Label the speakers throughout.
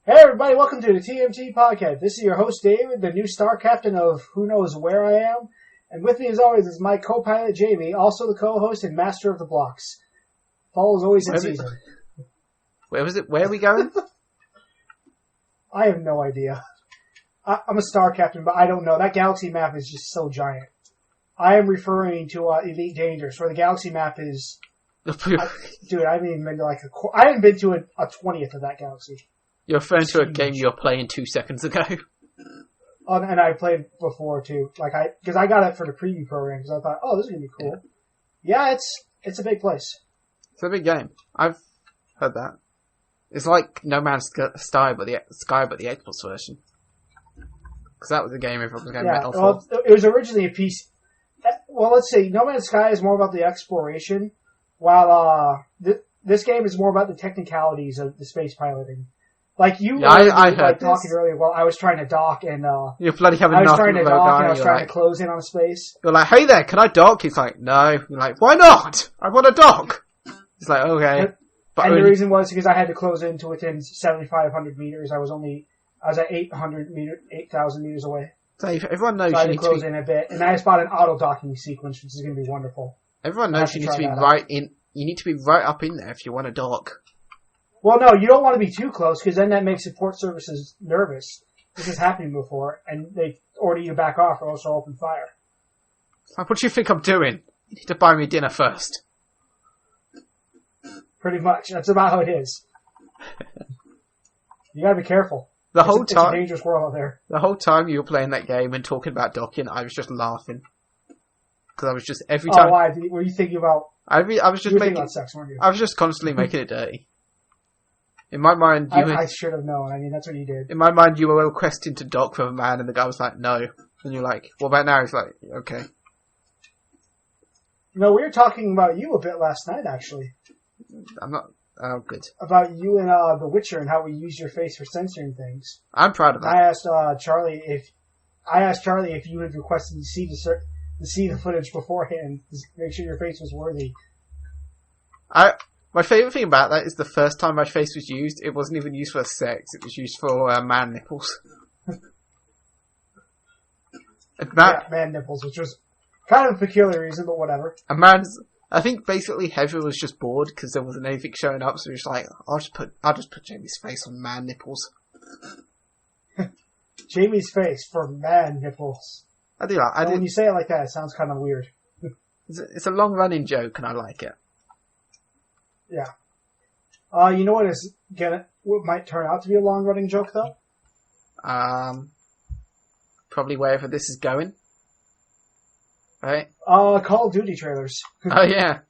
Speaker 1: Hey everybody, welcome to the TMT podcast. This is your host David, the new star captain of who knows where I am. And with me as always is my co-pilot Jamie, also the co-host and master of the blocks. Paul is always in season.
Speaker 2: Where was it? Where are we going?
Speaker 1: I have no idea. I'm a star captain, but I don't know. That galaxy map is just so giant. I am referring to Elite Dangerous, where the galaxy map is... dude, I haven't even been to I haven't been to a 20th of that galaxy.
Speaker 2: You're referring to a game you were playing 2 seconds ago.
Speaker 1: And I played before too, because I got it for the preview program because I thought, oh, this is gonna be cool. Yeah, it's a big place.
Speaker 2: It's a big game. I've heard that. It's like No Man's Sky, but the Xbox version. Because that was the game everyone was going metal for.
Speaker 1: Well, it was originally a piece. Well, let's see. No Man's Sky is more about the exploration, while this game is more about the technicalities of the space piloting. Like you were
Speaker 2: I heard
Speaker 1: talking earlier while I was trying to dock and
Speaker 2: you're bloody having
Speaker 1: I was trying to dock and I was trying to close in on a space.
Speaker 2: You're like, hey there, can I dock? He's like, no. You're like, why not? I want to dock. He's like, okay.
Speaker 1: And the reason was because I had to close in to within 7,500 meters. I was at 8,000 meters away.
Speaker 2: So everyone knows
Speaker 1: so I had to close in a bit, and I just bought an auto docking sequence, which is going to be wonderful.
Speaker 2: Everyone knows you need to be right in. You need to be right up in there if you want to dock.
Speaker 1: Well, no, you don't want to be too close because then that makes support services nervous. This has happened before, and they order you to back off or else they'll open fire.
Speaker 2: Like, what do you think I'm doing? You need to buy me dinner first.
Speaker 1: Pretty much. That's about how it is. You gotta be careful. It's a dangerous world out there.
Speaker 2: The whole time you were playing that game and talking about docking, I was just laughing. Because I was just, every time...
Speaker 1: Oh, why? Were you thinking about...
Speaker 2: I was just
Speaker 1: thinking about sex, weren't you?
Speaker 2: I was just constantly making it dirty. In my mind,
Speaker 1: I should have known. I mean, that's what you did.
Speaker 2: In my mind, you were requesting to dock with a man, and the guy was like, no. And you're like, what about now? He's like, okay.
Speaker 1: No, we were talking about you a bit last night, actually.
Speaker 2: I'm not... Oh, good.
Speaker 1: About you and The Witcher and how we use your face for censoring things.
Speaker 2: I'm proud of that.
Speaker 1: I asked Charlie if you had requested to see the footage beforehand to make sure your face was worthy.
Speaker 2: My favourite thing about that is the first time my face was used, it wasn't even used for sex, it was used for man nipples.
Speaker 1: Man nipples, which was kind of a peculiar reason, but whatever.
Speaker 2: I think basically Heather was just bored because there wasn't anything showing up, so he was like, I'll just put Jamie's face on man nipples.
Speaker 1: Jamie's face for man nipples.
Speaker 2: I do like.
Speaker 1: When you say it like that, it sounds kind of weird.
Speaker 2: It's a long running joke, and I like it.
Speaker 1: Yeah. You know what might turn out to be a long running joke though?
Speaker 2: Probably wherever this is going. Right?
Speaker 1: Call of Duty trailers.
Speaker 2: Oh yeah.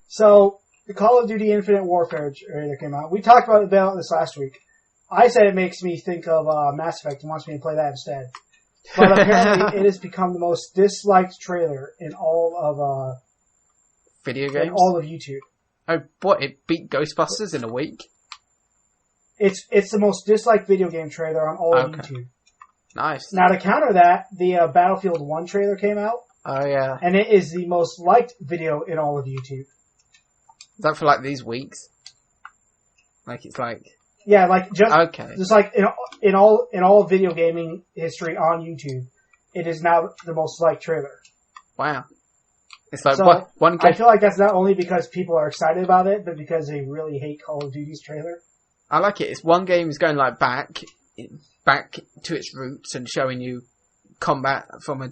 Speaker 1: So the Call of Duty Infinite Warfare trailer came out. We talked about this last week. I said it makes me think of Mass Effect and wants me to play that instead. But apparently it has become the most disliked trailer in all of
Speaker 2: video games?
Speaker 1: In all of YouTube.
Speaker 2: Oh, what? It beat Ghostbusters in a week?
Speaker 1: It's the most disliked video game trailer on all of YouTube.
Speaker 2: Nice.
Speaker 1: Now to counter that, the Battlefield 1 trailer came out.
Speaker 2: Oh yeah.
Speaker 1: And it is the most liked video in all of YouTube.
Speaker 2: Is that for like these weeks? Like it's like...
Speaker 1: Yeah, like just like in all video gaming history on YouTube, it is now the most liked trailer.
Speaker 2: Wow. It's like
Speaker 1: so
Speaker 2: one game.
Speaker 1: I feel like that's not only because people are excited about it, but because they really hate Call of Duty's trailer.
Speaker 2: I like it. It's one game is going like back to its roots and showing you combat from a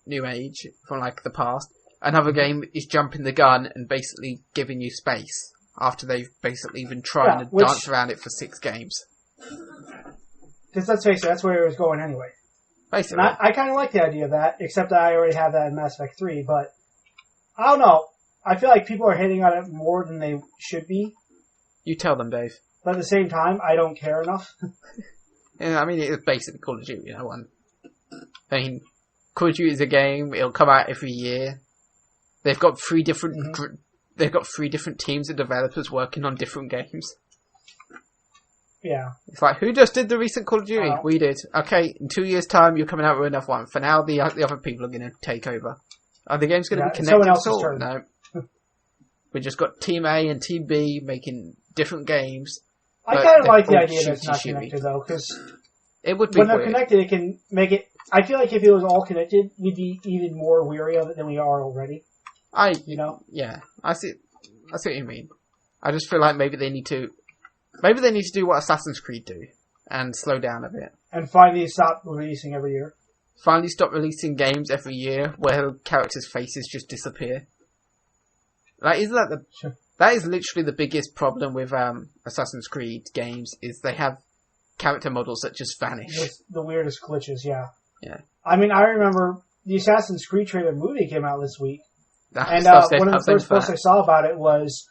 Speaker 2: new age, from like the past. Another game is jumping the gun and basically giving you space after they've basically been trying to dance around it for 6 games.
Speaker 1: Because let's face it, that's where it was going anyway.
Speaker 2: Basically.
Speaker 1: And I kind of like the idea of that, except that I already have that in Mass Effect 3, but I don't know. I feel like people are hitting on it more than they should be.
Speaker 2: You tell them, Dave.
Speaker 1: But at the same time, I don't care enough.
Speaker 2: Yeah, I mean, it's basically Call of Duty, I mean, Call of Duty is a game. It'll come out every year. They've got 3 different. They've got 3 different teams of developers working on different games.
Speaker 1: Yeah.
Speaker 2: It's like, who just did the recent Call of Duty? We did. Okay, in 2 years' time, you're coming out with another one. For now, the other people are going to take over. Are the games going to be connected?
Speaker 1: Someone else's turn.
Speaker 2: No. We just got Team A and Team B making different games.
Speaker 1: I
Speaker 2: But
Speaker 1: kind of
Speaker 2: they're
Speaker 1: like the
Speaker 2: all
Speaker 1: idea that it's not
Speaker 2: shooty-shooty.
Speaker 1: connected, though, because
Speaker 2: It would be
Speaker 1: when they're
Speaker 2: weird.
Speaker 1: connected, it can make it... I feel like if it was all connected, we'd be even more weary of it than we are already. You know?
Speaker 2: Yeah, I see what you mean. I just feel like maybe they need to do what Assassin's Creed do and slow down a bit.
Speaker 1: And finally stop releasing every year.
Speaker 2: Finally stop releasing games every year where characters' faces just disappear. Like, isn't that
Speaker 1: Sure.
Speaker 2: that is literally the biggest problem with Assassin's Creed games, is they have character models that just vanish.
Speaker 1: The weirdest glitches, yeah.
Speaker 2: Yeah.
Speaker 1: I mean, I remember the Assassin's Creed trailer movie came out this week. And
Speaker 2: Stuff
Speaker 1: one of the first posts I saw about it was,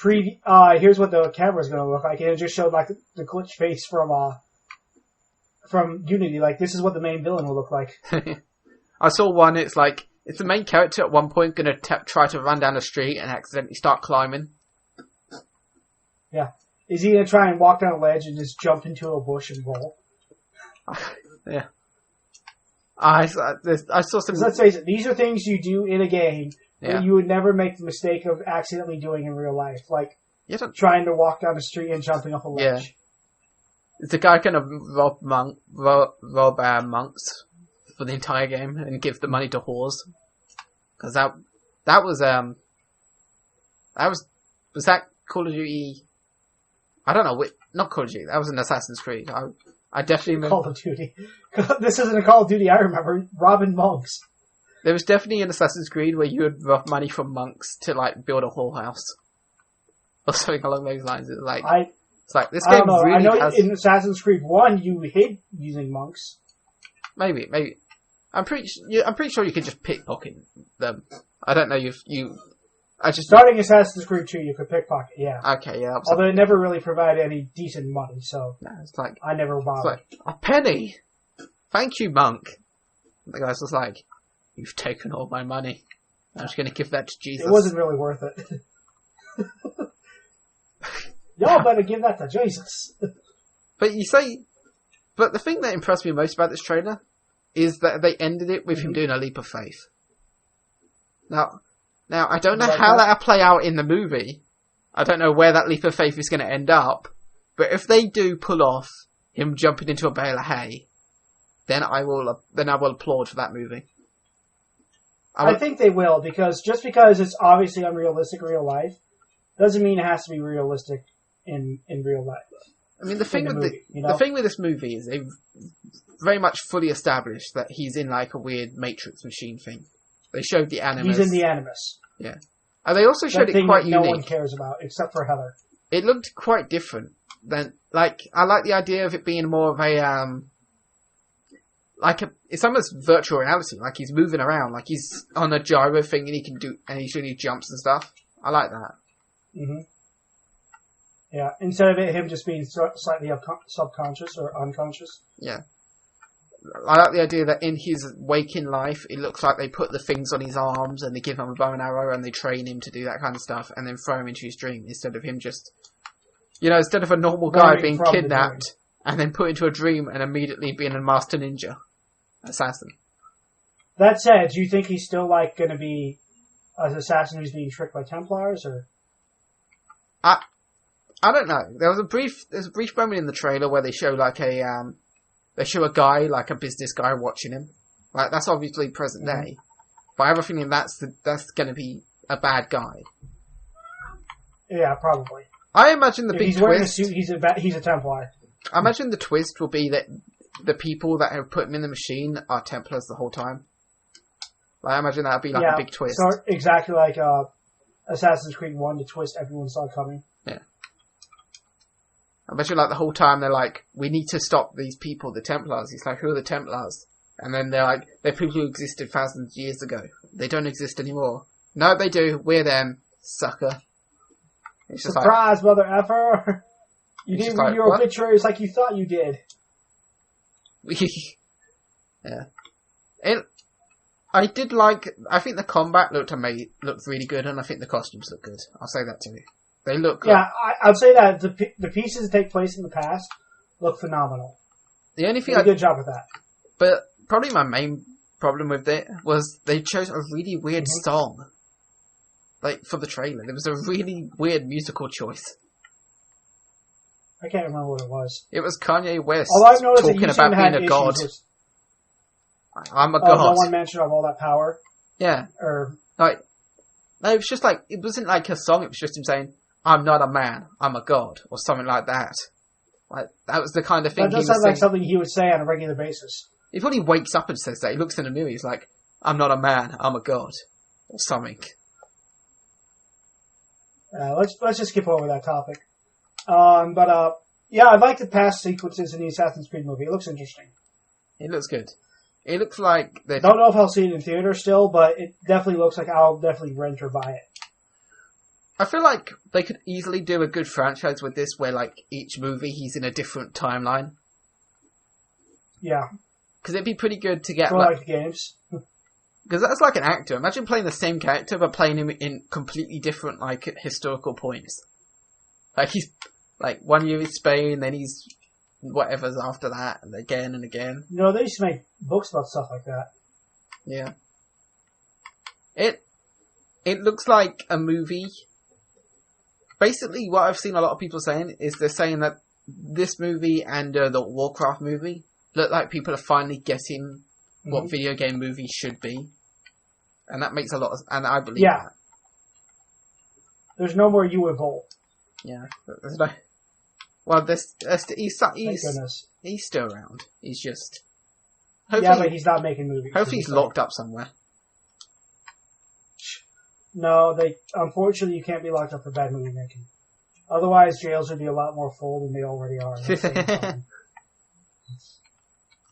Speaker 1: here's what the camera's going to look like. And it just showed like the glitch face from Unity. Like, this is what the main villain will look like.
Speaker 2: I saw one, it's like, is the main character at one point going to try to run down the street and accidentally start climbing?
Speaker 1: Yeah. Is he going to try and walk down a ledge and just jump into a bush and roll?
Speaker 2: Yeah. I saw some...
Speaker 1: Let's face it, these are things you do in a game
Speaker 2: Yeah.
Speaker 1: that you would never make the mistake of accidentally doing in real life. Like, trying to walk down the street and jumping off a ledge.
Speaker 2: Yeah. Is the guy going to rob monks for the entire game and give the money to whores? Because that was that Call of Duty? I don't know, not Call of Duty. That was an Assassin's Creed. I definitely remember.
Speaker 1: Call of Duty. This isn't a Call of Duty I remember. Robbing monks.
Speaker 2: There was definitely an Assassin's Creed where you would rob money from monks to like build a whorehouse or something along those lines. It's like this game really
Speaker 1: I know
Speaker 2: has...
Speaker 1: in Assassin's Creed 1 you hid using monks.
Speaker 2: Maybe. I'm pretty sure you could just pickpocket them. I don't know
Speaker 1: Starting Assassin's Creed 2 you could pickpocket, yeah.
Speaker 2: Okay, yeah.
Speaker 1: Although it never really provided any decent money, so
Speaker 2: no, it's like
Speaker 1: I never bothered.
Speaker 2: It's like, a penny! Thank you, monk. The guy's just like, you've taken all my money. I'm just going to give that to Jesus.
Speaker 1: It wasn't really worth it. Y'all better give that to Jesus.
Speaker 2: But the thing that impressed me most about this trailer is that they ended it with him doing a leap of faith. Now I don't know how that'll play out in the movie. I don't know where that leap of faith is going to end up. But if they do pull off him jumping into a bale of hay, then I will applaud for that movie.
Speaker 1: I think they will, because it's obviously unrealistic in real life, doesn't mean it has to be realistic in real life.
Speaker 2: I mean, the thing with this movie is they've very much fully established that he's in like a weird Matrix machine thing. They showed the Animus.
Speaker 1: He's in the Animus.
Speaker 2: Yeah. And they also showed it quite unique.
Speaker 1: No one cares about, except for Heather.
Speaker 2: It looked quite different. I like the idea of it being more of a, it's almost virtual reality. Like he's moving around, like he's on a gyro thing and he's doing jumps and stuff. I like that.
Speaker 1: Mm-hmm. Yeah, instead of him just being slightly subconscious or unconscious.
Speaker 2: Yeah. I like the idea that in his waking life, it looks like they put the things on his arms and they give him a bow and arrow and they train him to do that kind of stuff and then throw him into his dream instead of him just, instead of a normal guy being kidnapped and then put into a dream and immediately being a master ninja assassin.
Speaker 1: That said, do you think he's still going to be an assassin who's being tricked by Templars, or?
Speaker 2: I don't know. There's a brief moment in the trailer where they show a guy, like a business guy, watching him. Like that's obviously present day, but I have a feeling that's going to be a bad guy.
Speaker 1: Yeah, probably.
Speaker 2: I imagine the big
Speaker 1: he's
Speaker 2: twist.
Speaker 1: Wearing a suit, he's a Templar.
Speaker 2: I imagine the twist will be that the people that have put him in the machine are Templars the whole time. I imagine that would be a big twist.
Speaker 1: So exactly like Assassin's Creed 1, the twist everyone saw coming.
Speaker 2: Yeah. I bet you the whole time they're like, we need to stop these people, the Templars. He's like, who are the Templars? And then they're like, they're people who existed thousands of years ago. They don't exist anymore. No, they do. We're them, sucker. It's just
Speaker 1: surprise, mother effer! You didn't read your obituaries like you thought you did.
Speaker 2: Yeah. I think the combat looked really good, and I think the costumes look good. I'll say that too. They look...
Speaker 1: Yeah, I'd say that the pieces that take place in the past look phenomenal.
Speaker 2: The only thing
Speaker 1: did a good job with that.
Speaker 2: But probably my main problem with it was they chose a really weird song. For the trailer. There was a really weird musical choice.
Speaker 1: I can't remember what it was.
Speaker 2: It was Kanye West
Speaker 1: All I've noticed
Speaker 2: talking
Speaker 1: that
Speaker 2: about being a god. I'm a
Speaker 1: Oh,
Speaker 2: god.
Speaker 1: no one mentioned of all that power.
Speaker 2: Yeah.
Speaker 1: Or
Speaker 2: Like, no, it was just like, it wasn't like a song, it was just him saying, I'm not a man, I'm a god, or something like that. Like, that was the kind of thing
Speaker 1: that
Speaker 2: he
Speaker 1: does
Speaker 2: was
Speaker 1: sound like
Speaker 2: saying.
Speaker 1: something he would say on a regular basis.
Speaker 2: He probably wakes up and says that. He looks in the mirror, he's like, I'm not a man, I'm a god, or something.
Speaker 1: Let's just skip over that topic. Yeah, I like the past sequences in the Assassin's Creed movie. It looks interesting.
Speaker 2: It looks good. It looks like they
Speaker 1: Don't know if I'll see it in theater still, but it definitely looks like I'll definitely rent or buy it.
Speaker 2: I feel like they could easily do a good franchise with this, where like each movie he's in a different timeline.
Speaker 1: Yeah,
Speaker 2: Because it'd be pretty good to get
Speaker 1: for like the games.
Speaker 2: because that's like an actor. Imagine playing the same character but playing him in completely different like historical points. Like he's like 1 year in Spain, then he's whatever's after that, and again and again.
Speaker 1: You know, they used to make books about stuff like that.
Speaker 2: Yeah. It looks like a movie. Basically, what I've seen a lot of people saying is they're saying that this movie and the Warcraft movie look like people are finally getting what video game movies should be. And that makes a lot of... And I believe that.
Speaker 1: There's no more you evolve.
Speaker 2: Yeah. There's no... Well, he's still around. He's just...
Speaker 1: Yeah, but he's not making movies.
Speaker 2: Hopefully he's locked up somewhere.
Speaker 1: No, unfortunately you can't be locked up for bad movie making. Otherwise, jails would be a lot more full than they already are.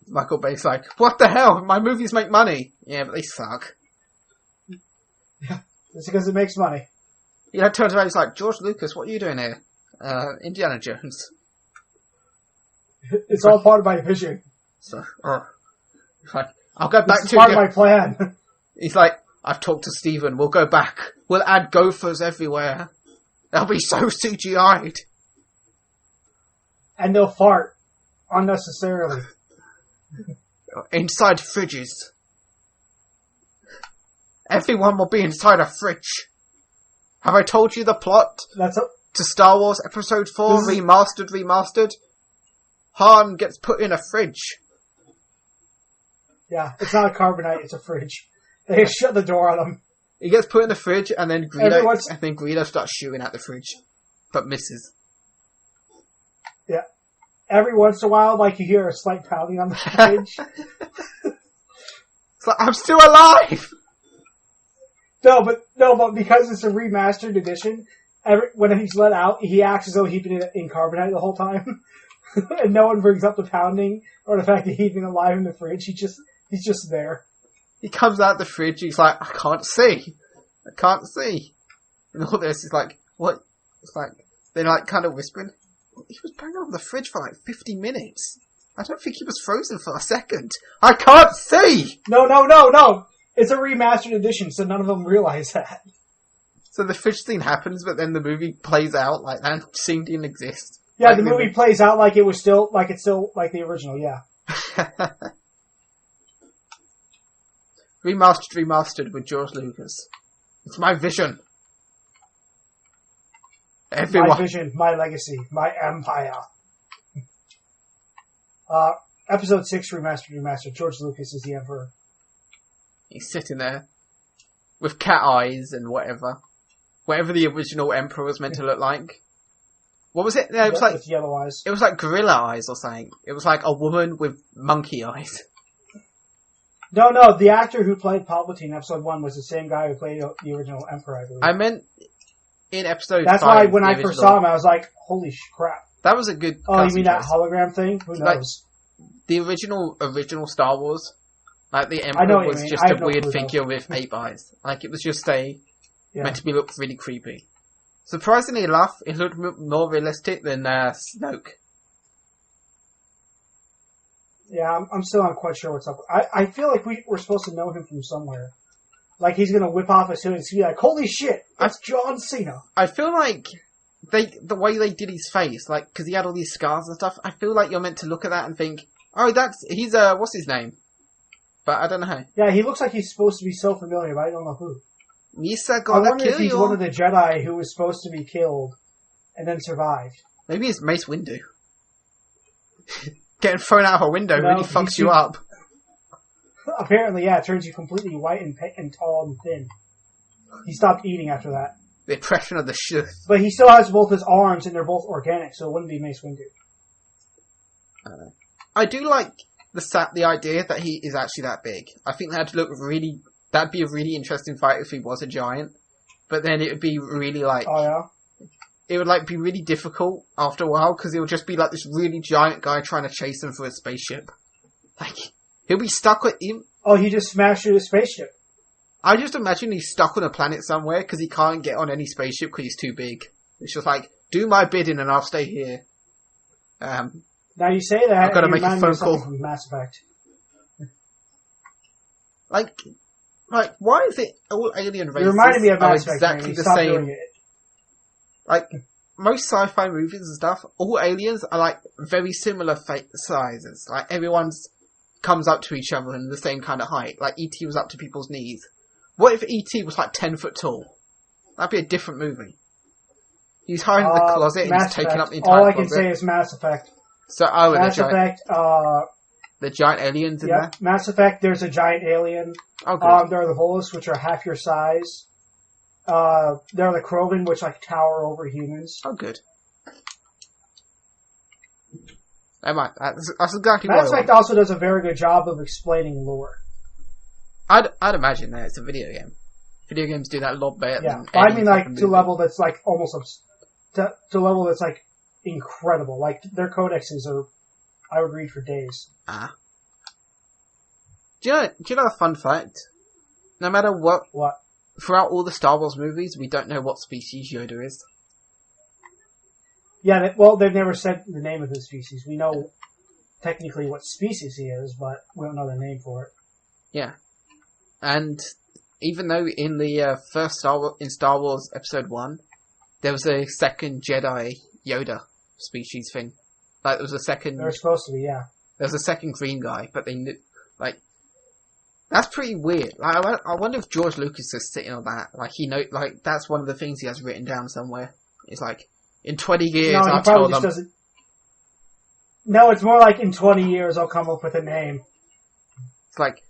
Speaker 2: Michael Bay's like, what the hell? My movies make money. Yeah, but they suck.
Speaker 1: Yeah, it's because it makes money.
Speaker 2: Yeah, turns around, he's like, George Lucas, what are you doing here? Indiana Jones.
Speaker 1: It's all part of my vision.
Speaker 2: So, he's like, I'll go back
Speaker 1: It's
Speaker 2: to
Speaker 1: part of my plan.
Speaker 2: He's like, I've talked to Steven, we'll go back. We'll add gophers everywhere. They'll be so CGI'd.
Speaker 1: And they'll fart unnecessarily.
Speaker 2: Inside fridges. Everyone will be inside a fridge. Have I told you the plot to Star Wars Episode 4 remastered? Han gets put in a fridge.
Speaker 1: Yeah, it's not a carbonite, it's a fridge. They shut the door on him.
Speaker 2: He gets put in the fridge, and then Greedo starts shooting at the fridge, but misses.
Speaker 1: Yeah. Every once in a while, like, you hear a slight pounding on the fridge.
Speaker 2: It's like, I'm still alive!
Speaker 1: No, but because it's a remastered edition, when he's let out, he acts as though he's been in carbonite the whole time. And no one brings up the pounding or the fact that he's been alive in the fridge. He's just there.
Speaker 2: He comes out the fridge, he's like, I can't see. And all this is like, what? It's like, they're like kind of whispering. He was banging on the fridge for like 50 minutes. I don't think he was frozen for a second. I can't see!
Speaker 1: No. It's a remastered edition, so none of them realize that.
Speaker 2: So the fridge scene happens, but then the movie plays out like that scene didn't exist.
Speaker 1: Yeah,
Speaker 2: like
Speaker 1: the movie plays out like it's still like the original, yeah.
Speaker 2: Remastered with George Lucas. It's my vision. Everyone.
Speaker 1: My vision, my legacy, my empire. Episode 6 remastered. George Lucas is the Emperor.
Speaker 2: He's sitting there with cat eyes and whatever. Whatever the original Emperor was meant to look like. What was it? No, it was like
Speaker 1: with yellow eyes.
Speaker 2: It was like gorilla eyes or something. It was like a woman with monkey eyes.
Speaker 1: No, the actor who played Palpatine in episode 1 was the same guy who played the original Emperor, I believe.
Speaker 2: I meant in episode 5.
Speaker 1: That's why when I first saw him, I was like, holy crap.
Speaker 2: That was a good
Speaker 1: Oh, you mean that hologram thing? Who knows?
Speaker 2: Like, the original Star Wars, like the Emperor was just a weird figure with 8 eyes. Like it was just meant to be look really creepy. Surprisingly enough, it looked more realistic than Snoke.
Speaker 1: Yeah, I'm still not quite sure what's up. I feel like we're supposed to know him from somewhere. Like he's gonna whip off his hood and be like, "Holy shit, that's John Cena."
Speaker 2: I feel like the way they did his face, like because he had all these scars and stuff. I feel like you're meant to look at that and think, "Oh, he's what's his name?" But I don't know.
Speaker 1: Yeah, he looks like he's supposed to be so familiar, but I don't know who.
Speaker 2: Misa
Speaker 1: I wonder if he's one of the Jedi who was supposed to be killed and then survived.
Speaker 2: Maybe it's Mace Windu. Getting thrown out of a window
Speaker 1: No,
Speaker 2: really fucks you up.
Speaker 1: Apparently, yeah, it turns you completely white and tall and thin. He stopped eating after that.
Speaker 2: The oppression of the Sith.
Speaker 1: But he still has both his arms, and they're both organic, so it wouldn't be Mace Windu.
Speaker 2: I do like the idea that he is actually that big. I think that'd be a really interesting fight if he was a giant. But then it would be really like...
Speaker 1: Oh, yeah?
Speaker 2: It would like be really difficult after a while, because it would just be like this really giant guy trying to chase him for a spaceship. Like, he'll be stuck with him.
Speaker 1: Oh, he just smashed through a spaceship.
Speaker 2: I just imagine he's stuck on a planet somewhere, because he can't get on any spaceship because he's too big. It's just like, do my bidding and I'll stay here.
Speaker 1: Now you say that,
Speaker 2: I've got to
Speaker 1: and
Speaker 2: make a phone call.
Speaker 1: from Mass Effect.
Speaker 2: Like, why is it all alien races
Speaker 1: You reminded me of
Speaker 2: are
Speaker 1: Mass Effect.
Speaker 2: exactly the
Speaker 1: Stop
Speaker 2: same?
Speaker 1: doing it.
Speaker 2: Like, most sci-fi movies and stuff, all aliens are like very similar sizes. Like, everyone's comes up to each other in the same kind of height. Like, E.T. was up to people's knees. What if E.T. was like 10 foot tall? That'd be a different movie. He's hiding in the closet and he's taking up the entire
Speaker 1: All I
Speaker 2: closet.
Speaker 1: can say is Mass Effect.
Speaker 2: So,
Speaker 1: Mass Effect,
Speaker 2: the giant aliens in
Speaker 1: yeah,
Speaker 2: there?
Speaker 1: Mass Effect, there's a giant alien.
Speaker 2: Oh, good.
Speaker 1: There are the Volus, which are half your size. There are the Krogan, which like tower over humans.
Speaker 2: Oh, good. That's exactly
Speaker 1: Mass
Speaker 2: what I
Speaker 1: Effect
Speaker 2: want.
Speaker 1: also does a very good job of explaining lore.
Speaker 2: I'd imagine that it's a video game. Video games do that a lot better
Speaker 1: Yeah,
Speaker 2: than
Speaker 1: but I
Speaker 2: any
Speaker 1: mean like
Speaker 2: fucking
Speaker 1: to a
Speaker 2: movie.
Speaker 1: level that's like almost to a level that's like incredible. Like their codexes are, I would read for days.
Speaker 2: Ah. Do you know a fun fact? No matter what, throughout all the Star Wars movies, we don't know what species Yoda is.
Speaker 1: Yeah, they've never said the name of his species. We know technically what species he is, but we don't know the name for it.
Speaker 2: Yeah. And even though in the first Star Wars Episode 1, there was a second Jedi Yoda species thing. Like, there was a second...
Speaker 1: They're supposed to be, yeah.
Speaker 2: There was a second green guy, but they knew... Like, that's pretty weird. Like, I wonder if George Lucas is sitting on that. Like, that's one of the things he has written down somewhere. It's like, in 20 years,
Speaker 1: No,
Speaker 2: I'll tell them...
Speaker 1: doesn't... No, it's more like in 20 years I'll come up with a name.
Speaker 2: It's like...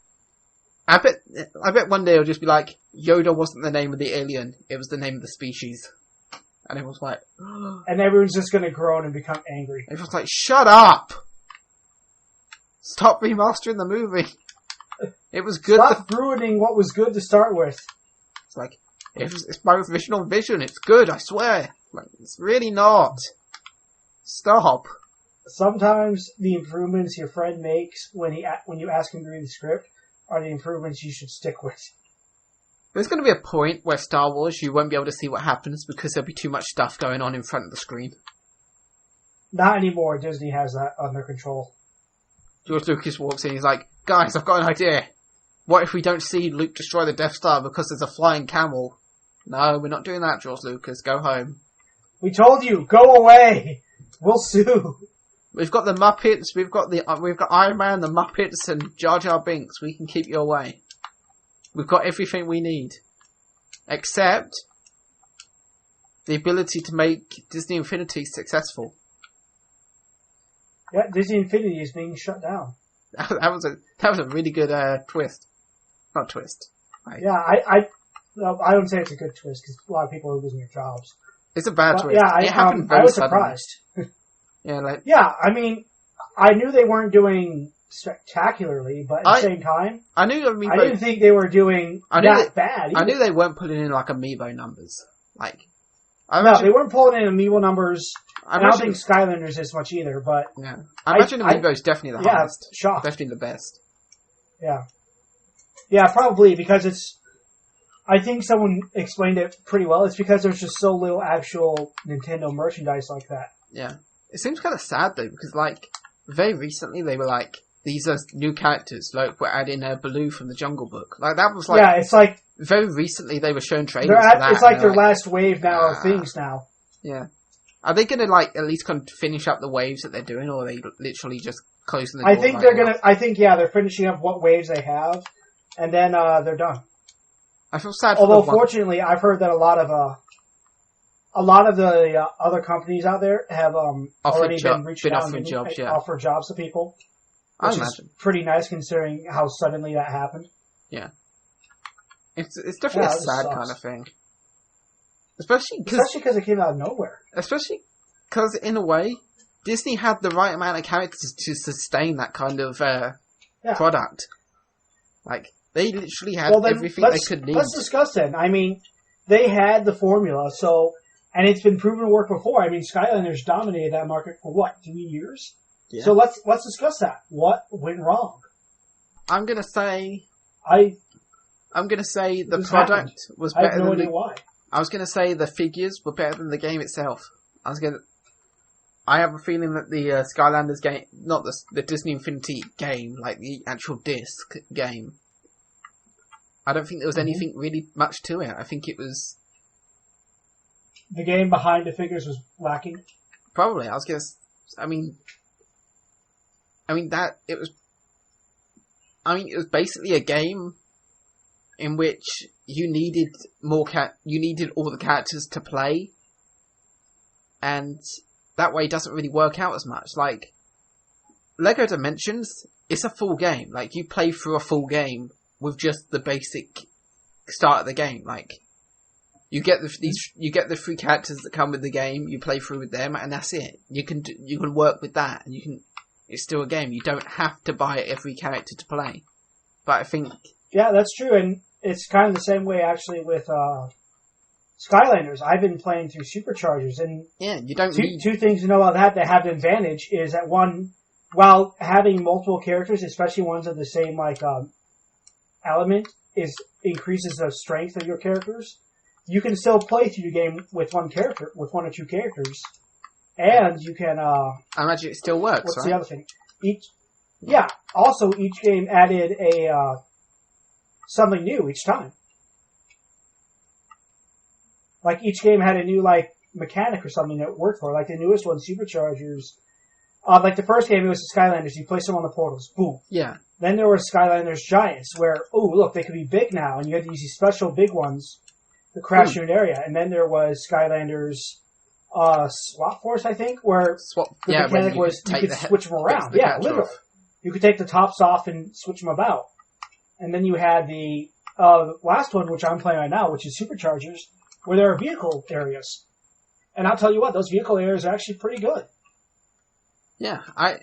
Speaker 2: I bet one day it'll just be like, Yoda wasn't the name of the alien, it was the name of the species. And everyone's like...
Speaker 1: And everyone's just gonna groan and become angry.
Speaker 2: Everyone's like, shut up! Stop remastering the movie. It was good.
Speaker 1: Stop ruining what was good to start with.
Speaker 2: It's like, it's my original vision, it's good, I swear. Like, it's really not. Stop.
Speaker 1: Sometimes the improvements your friend makes when you ask him to read the script are the improvements you should stick with.
Speaker 2: There's going to be a point where Star Wars, you won't be able to see what happens because there'll be too much stuff going on in front of the screen.
Speaker 1: Not anymore. Disney has that under control.
Speaker 2: George Lucas walks in, he's like, guys, I've got an idea. What if we don't see Luke destroy the Death Star because there's a flying camel? No, we're not doing that, George Lucas. Go home.
Speaker 1: We told you, go away. We'll sue.
Speaker 2: We've got the Muppets, we've got Iron Man, the Muppets, and Jar Jar Binks. We can keep you away. We've got everything we need. Except the ability to make Disney Infinity successful.
Speaker 1: Yeah, Disney Infinity is being shut down.
Speaker 2: That was a really good twist. Not twist.
Speaker 1: Yeah, I don't say it's a good twist because a lot of people are losing their jobs.
Speaker 2: It's a bad
Speaker 1: But,
Speaker 2: twist.
Speaker 1: yeah,
Speaker 2: It happened very
Speaker 1: I was
Speaker 2: suddenly.
Speaker 1: surprised.
Speaker 2: Yeah,
Speaker 1: I mean, I knew they weren't doing spectacularly, but at the same time,
Speaker 2: I
Speaker 1: didn't think they were doing that bad.
Speaker 2: I knew they weren't putting in like amiibo numbers. Like,
Speaker 1: they weren't pulling in amiibo numbers. I don't
Speaker 2: imagine,
Speaker 1: think Skylanders is much either, but
Speaker 2: yeah, I imagine amiibo's definitely the highest.
Speaker 1: Shocked.
Speaker 2: Definitely the best.
Speaker 1: Yeah, probably because it's. I think someone explained it pretty well. It's because there's just so little actual Nintendo merchandise like that.
Speaker 2: Yeah. It seems kind of sad though, because like, very recently they were like, these are new characters, like we're adding Baloo from the Jungle Book. Like that was like...
Speaker 1: Yeah, it's like...
Speaker 2: Very recently they were showing trailers for that.
Speaker 1: It's like their last wave now of things now.
Speaker 2: Yeah. Are they gonna like, at least kind of finish up the waves that they're doing, or are they literally just closing the door?
Speaker 1: I think they're gonna... I think, they're finishing up what waves they have, and then they're done.
Speaker 2: I feel sad
Speaker 1: Although, fortunately, I've heard that a lot of a lot of the other companies out there have already been reaching out
Speaker 2: offering
Speaker 1: and
Speaker 2: jobs,
Speaker 1: offer jobs to people,
Speaker 2: I
Speaker 1: which is
Speaker 2: imagine.
Speaker 1: pretty nice considering how suddenly that happened.
Speaker 2: Yeah. It's definitely a sad kind of thing. Especially because
Speaker 1: it came out of nowhere.
Speaker 2: Especially because, in a way, Disney had the right amount of characters to sustain that kind of product. Like, they literally had everything they could need.
Speaker 1: Let's discuss then. I mean, they had the formula, and it's been proven to work before. I mean, Skylanders dominated that market for, 3 years? Yeah. So let's discuss that. What went wrong?
Speaker 2: I'm gonna say the product was
Speaker 1: better
Speaker 2: than
Speaker 1: I have no idea why.
Speaker 2: I was gonna say the figures were better than the game itself. I have a feeling that the Skylanders game, not the Disney Infinity game, like the actual disc game, I don't think there was anything really much to it. I think it was...
Speaker 1: The game behind the figures was lacking?
Speaker 2: Probably. It was basically a game in which you needed all the characters to play, and that way doesn't really work out as much. Like, Lego Dimensions, it's a full game. Like, you play through a full game with just the basic start of the game. Like, you get the 3 characters that come with the game, you play through with them, and that's it. You can work with that, and it's still a game. You don't have to buy every character to play. But I think...
Speaker 1: Yeah, that's true, and it's kind of the same way, actually, with Skylanders. I've been playing through Superchargers, and
Speaker 2: yeah, you don't
Speaker 1: need... Two things to know about that have the advantage is that, one, while having multiple characters, especially ones of the same, element, increases the strength of your characters, you can still play through the game with one or two characters, and you can... I
Speaker 2: imagine it still works,
Speaker 1: what's the other thing? Also, each game added something new each time. Like, each game had a new, mechanic or something that worked for it. Like, the newest one, Superchargers. The first game, it was the Skylanders. You place them on the portals. Boom.
Speaker 2: Yeah.
Speaker 1: Then there was Skylanders Giants, where, look, they could be big now, and you had to use these special big ones to crash in an area. And then there was Skylanders Swap Force, I think, where the mechanic was you could switch them around. Yeah, literally. You could take the tops off and switch them about. And then you had the last one, which I'm playing right now, which is Superchargers, where there are vehicle areas. And I'll tell you what, those vehicle areas are actually pretty good.
Speaker 2: Yeah, I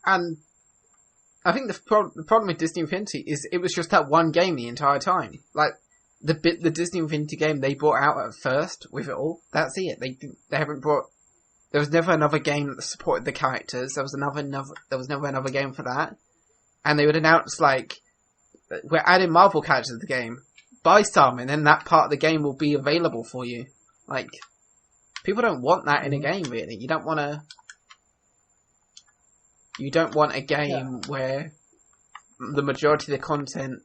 Speaker 2: think the problem with Disney Infinity is it was just that one game the entire time. Like, the Disney Infinity game they brought out at first with it all, that's it. They haven't brought... There was never another game that supported the characters. There was never another game for that. And they would announce, we're adding Marvel characters to the game. Buy some, and then that part of the game will be available for you. Like, people don't want that in a game, really. You don't want a game where the majority of the content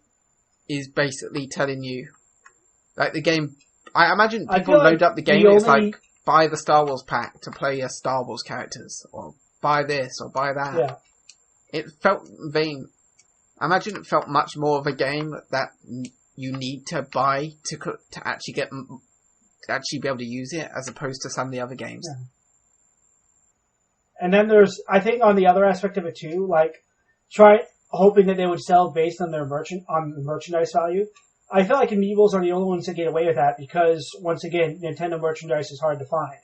Speaker 2: is basically telling you... Like, the game... I imagine people load up the game, and it's buy the Star Wars pack to play as Star Wars characters, or buy this, or buy that. Yeah. It felt vain. I imagine it felt much more of a game that you need to buy to actually be able to use it, as opposed to some of the other games. Yeah.
Speaker 1: And then there's, I think, on the other aspect of it too, hoping that they would sell based on their merchandise value. I feel like Amiibos are the only ones that get away with that because, once again, Nintendo merchandise is hard to find.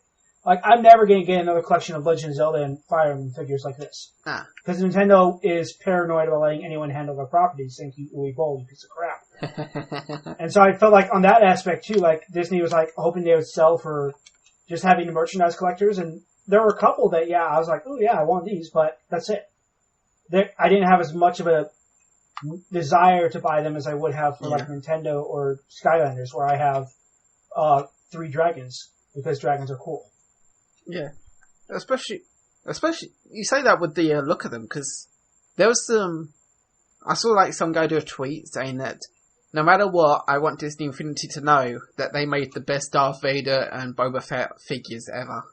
Speaker 1: I'm never going to get another collection of Legend of Zelda and Fire Emblem figures like this. Because Nintendo is paranoid about letting anyone handle their properties. Thank you, Uwe Boll, you piece of crap. And so I felt like on that aspect too, Disney was hoping they would sell for just having the merchandise collectors. And there were a couple that, I was like, oh yeah, I want these, but that's it. I didn't have as much of a desire to buy them as I would have for Nintendo or Skylanders, where I have 3 dragons because dragons are cool.
Speaker 2: Yeah, especially you say that with the look of them, because there was I saw some guy do a tweet saying that no matter what, I want Disney Infinity to know that they made the best Darth Vader and Boba Fett figures ever.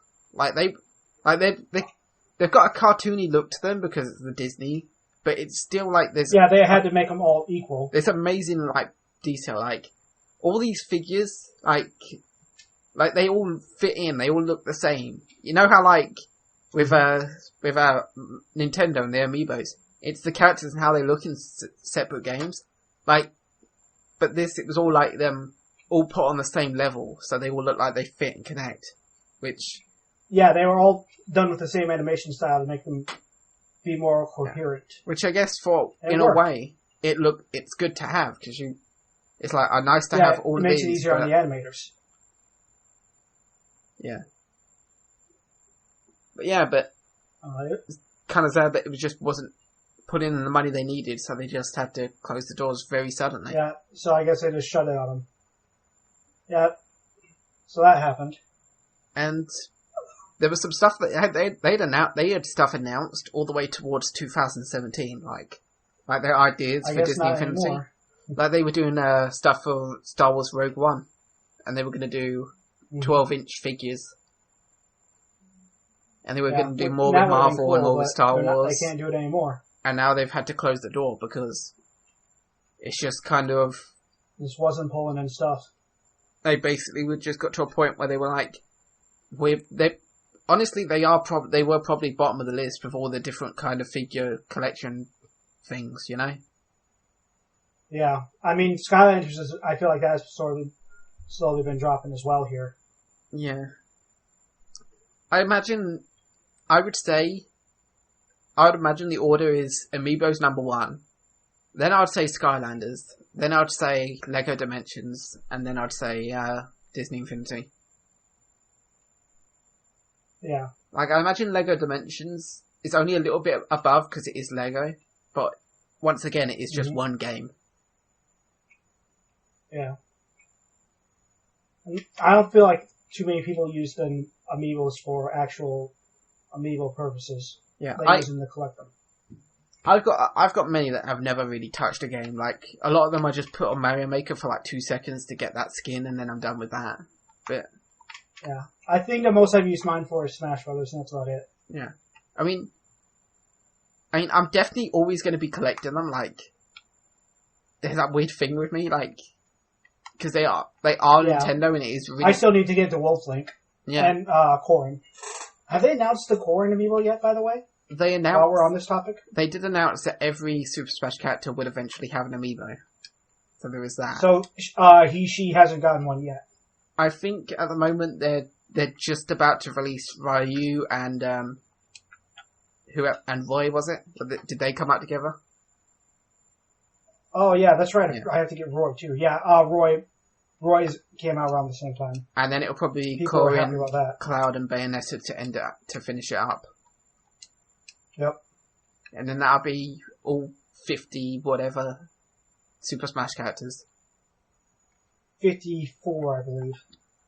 Speaker 2: They've got a cartoony look to them because it's the Disney. But it's still there's...
Speaker 1: Yeah, they had to make them all equal.
Speaker 2: There's amazing, detail. All these figures, Like, they all fit in. They all look the same. You know how, like, with Nintendo and their amiibos, it's the characters and how they look in separate games. Like, but this, it was all like them, all put on the same level, so they all look like they fit and connect. Which...
Speaker 1: Yeah, they were all done with the same animation style to make them be more coherent. Yeah.
Speaker 2: Which I guess in a way, it's good to have, because it's like, nice to have all of these.
Speaker 1: It makes it easier on the animators.
Speaker 2: Yeah. But it's kind of sad that it just wasn't put in the money they needed, so they just had to close the doors very suddenly.
Speaker 1: Yeah, so I guess they just shut it on them. Yeah, so that happened.
Speaker 2: And there was some stuff that they had stuff announced all the way towards 2017, like their ideas for Disney Infinity. Anymore. Like they were doing stuff for Star Wars Rogue One, and they were going to do 12-inch figures. And they were going to do more with Marvel and more with Star Wars.
Speaker 1: They can't do it anymore.
Speaker 2: And now they've had to close the door because it's just kind of...
Speaker 1: This wasn't pulling in stuff.
Speaker 2: They basically just got to a point where they were like... Honestly, they were probably bottom of the list with all the different kind of figure collection things, you know?
Speaker 1: Yeah. I mean, Skylanders, I feel like that's slowly been dropping as well here.
Speaker 2: Yeah. I would imagine the order is Amiibos number 1. Then I would say Skylanders. Then I would say Lego Dimensions. And then I'd say Disney Infinity.
Speaker 1: Yeah.
Speaker 2: Like, I imagine Lego Dimensions is only a little bit above because it is Lego. But once again, it is just one game.
Speaker 1: Yeah. I don't feel like too many people use the Amiibos for actual Amiibo purposes.
Speaker 2: Yeah,
Speaker 1: they use them to collect them.
Speaker 2: I've got many that have never really touched a game. Like a lot of them, I just put on Mario Maker for like 2 seconds to get that skin, and then I'm done with that. But
Speaker 1: yeah, I think the most I've used mine for is Smash Brothers, and that's about it.
Speaker 2: Yeah, I mean, I'm definitely always going to be collecting them. Like, there's that weird thing with me, like, because they are Nintendo, and it is really.
Speaker 1: I still need to get the Wolf Link.
Speaker 2: Yeah.
Speaker 1: And Corrin. Have they announced the Corrin Amiibo yet, by the way?
Speaker 2: They announced...
Speaker 1: While we're on this topic?
Speaker 2: They did announce that every Super Smash character would eventually have an Amiibo. So there is that.
Speaker 1: So, she hasn't gotten one yet.
Speaker 2: I think at the moment they're just about to release Ryu and, and Roy, was it? Did they come out together?
Speaker 1: Oh, yeah, that's right. Yeah. I have to get Roy, too. Yeah, Roy's came out around the same time.
Speaker 2: And then it'll probably be Corrin, Cloud, and Bayonetta to finish it up.
Speaker 1: Yep.
Speaker 2: And then that'll be all 50 whatever Super Smash characters.
Speaker 1: 54, I believe.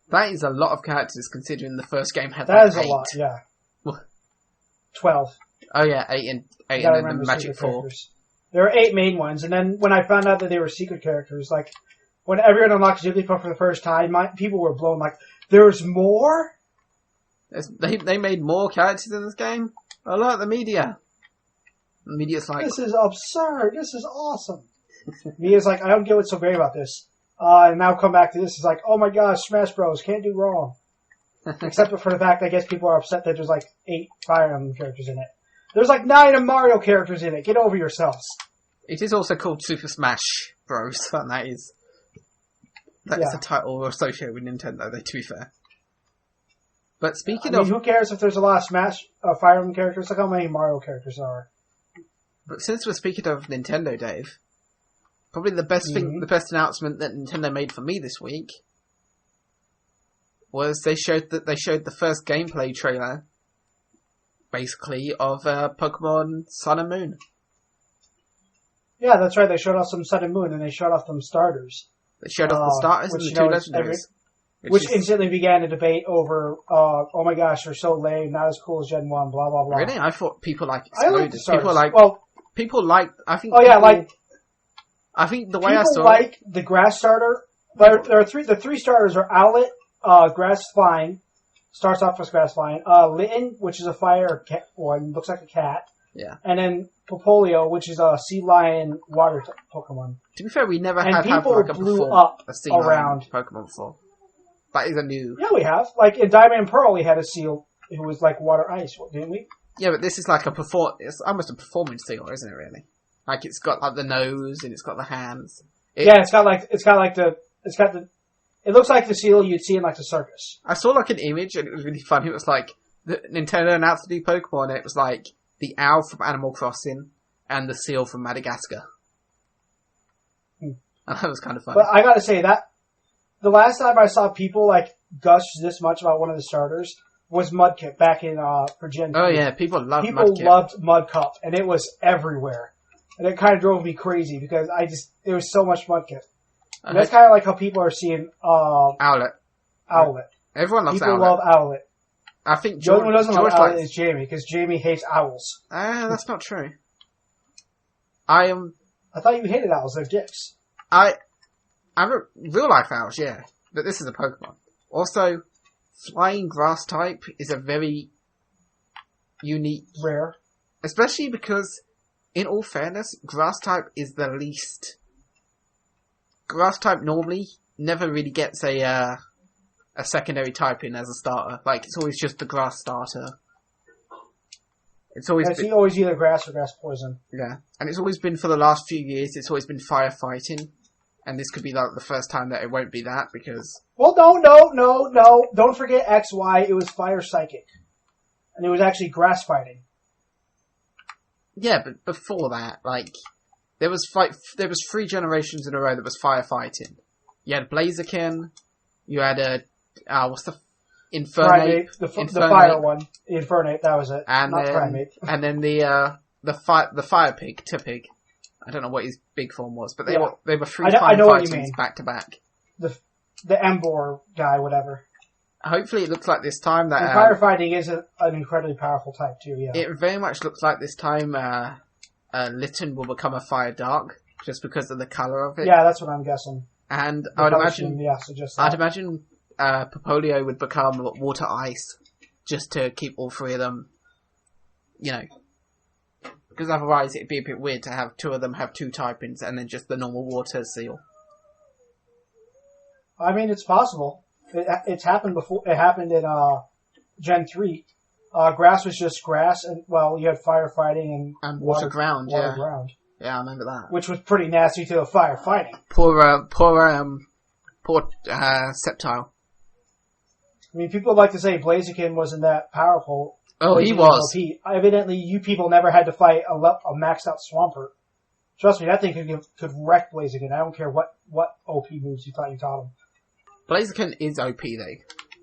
Speaker 2: That is a lot of characters considering the first game had
Speaker 1: that is
Speaker 2: 8.
Speaker 1: A lot, yeah. 12.
Speaker 2: Oh yeah, 8 and then the Magic 4.
Speaker 1: Characters. There are 8 main ones, and then when I found out that they were secret characters, like, when everyone unlocked Jigglypuff for the first time, people were blown like, there's more?
Speaker 2: They made more characters in this game? Oh look, the media. The media's like...
Speaker 1: This is absurd. This is awesome. Media's like, I don't get what's so great about this. And now come back to this. It's like, oh my gosh, Smash Bros. Can't do wrong. Except for the fact, I guess people are upset that there's like 8 Fire Emblem characters in it. There's like 9 Mario characters in it. Get over yourselves.
Speaker 2: It is also called Super Smash Bros. And that is the title associated with Nintendo, though, to be fair. But speaking of...
Speaker 1: who cares if there's a lot of Fire Emblem characters? Look how many Mario characters there are.
Speaker 2: But since we're speaking of Nintendo, Dave, probably the best thing, the best announcement that Nintendo made for me this week was they showed the first gameplay trailer, basically, of Pokemon Sun and Moon.
Speaker 1: Yeah, that's right. They showed off some Sun and Moon, and they showed off some starters.
Speaker 2: They showed off the starters and the 2 legendaries.
Speaker 1: Which instantly began a debate over, oh my gosh, they're so lame, not as cool as Gen 1, blah, blah, blah.
Speaker 2: Really? I thought people exploded. I think the way I saw it...
Speaker 1: like the grass starter. The 3 starters are Owlet, Grass Flying, starts off as Grass Flying, Litten, which is a fire one, looks like a cat.
Speaker 2: Yeah.
Speaker 1: And then Popolio, which is a sea lion water Pokemon.
Speaker 2: To be fair, we never had a sea lion Pokemon before. That is a new...
Speaker 1: Yeah, we have. Like, in Diamond and Pearl, we had a seal who was like water ice, didn't we?
Speaker 2: Yeah, but this is like it's almost a performance seal, isn't it, really? Like, it's got, like, the nose, and it's got the hands.
Speaker 1: It looks like the seal you'd see in, like, the circus.
Speaker 2: I saw, like, an image, and it was really funny. It was like, Nintendo announced a new Pokemon, and it was like, the owl from Animal Crossing, and the seal from Madagascar. And that was kind of funny.
Speaker 1: But I gotta say, that the last time I saw people, like, gush this much about one of the starters was Mudkip back in, for Gen 3.
Speaker 2: Oh, yeah, people loved Mudkip.
Speaker 1: People loved Mudkip, and it was everywhere. And it kind of drove me crazy, because there was so much Mudkip. And that's kind of like how people are seeing,
Speaker 2: Owlet. Everyone loves
Speaker 1: people
Speaker 2: Owlet.
Speaker 1: Love Owlet.
Speaker 2: I think
Speaker 1: The only one who doesn't love Owlet
Speaker 2: likes...
Speaker 1: is Jamie, because Jamie hates owls.
Speaker 2: That's not true. I
Speaker 1: thought you hated owls, they're dicks.
Speaker 2: I real life owls, yeah. But this is a Pokemon. Also, flying grass type is a very unique...
Speaker 1: Rare.
Speaker 2: Especially because, in all fairness, grass type is the least... Grass type normally never really gets a secondary type in as a starter. Like, it's always just the grass starter. It's always
Speaker 1: always either grass or grass poison.
Speaker 2: Yeah. And it's always been, for the last few years, it's always been firefighting. And this could be like the first time that it won't be that, because...
Speaker 1: Well, no. Don't forget XY, it was fire psychic. And it was actually grass fighting.
Speaker 2: Yeah, but before that, like... There was 3 generations in a row that was firefighting. You had Blaziken, you had what's the... Infernape.
Speaker 1: The fire one. Infernape, that was it.
Speaker 2: And
Speaker 1: Not
Speaker 2: then,
Speaker 1: Primeape.
Speaker 2: And then the fire pig, Tipig. I don't know what his big form was, but they were 3 firefightings back to back.
Speaker 1: The Embor guy, whatever.
Speaker 2: Hopefully it looks like this time that...
Speaker 1: firefighting is an incredibly powerful type too, yeah.
Speaker 2: It very much looks like this time Litten will become a fire dark, just because of the colour of it.
Speaker 1: Yeah, that's what I'm guessing.
Speaker 2: And I'd imagine
Speaker 1: I'd
Speaker 2: Popolio would become water ice, just to keep all 3 of them, you know. Because otherwise it'd be a bit weird to have 2 of them have 2 typings, and then just the normal water seal.
Speaker 1: I mean, it's possible. It's happened before. It happened in Gen 3. Grass was just grass, and, well, you had firefighting and
Speaker 2: water ground,
Speaker 1: water ground.
Speaker 2: Yeah, I remember that.
Speaker 1: Which was pretty nasty to the firefighting.
Speaker 2: Poor Sceptile.
Speaker 1: I mean, people like to say Blaziken wasn't that powerful.
Speaker 2: Oh, he was.
Speaker 1: OP. Evidently, you people never had to fight a maxed out Swampert. Trust me, that thing could wreck Blaziken. I don't care what OP moves you thought you taught him.
Speaker 2: Blaziken is OP, though.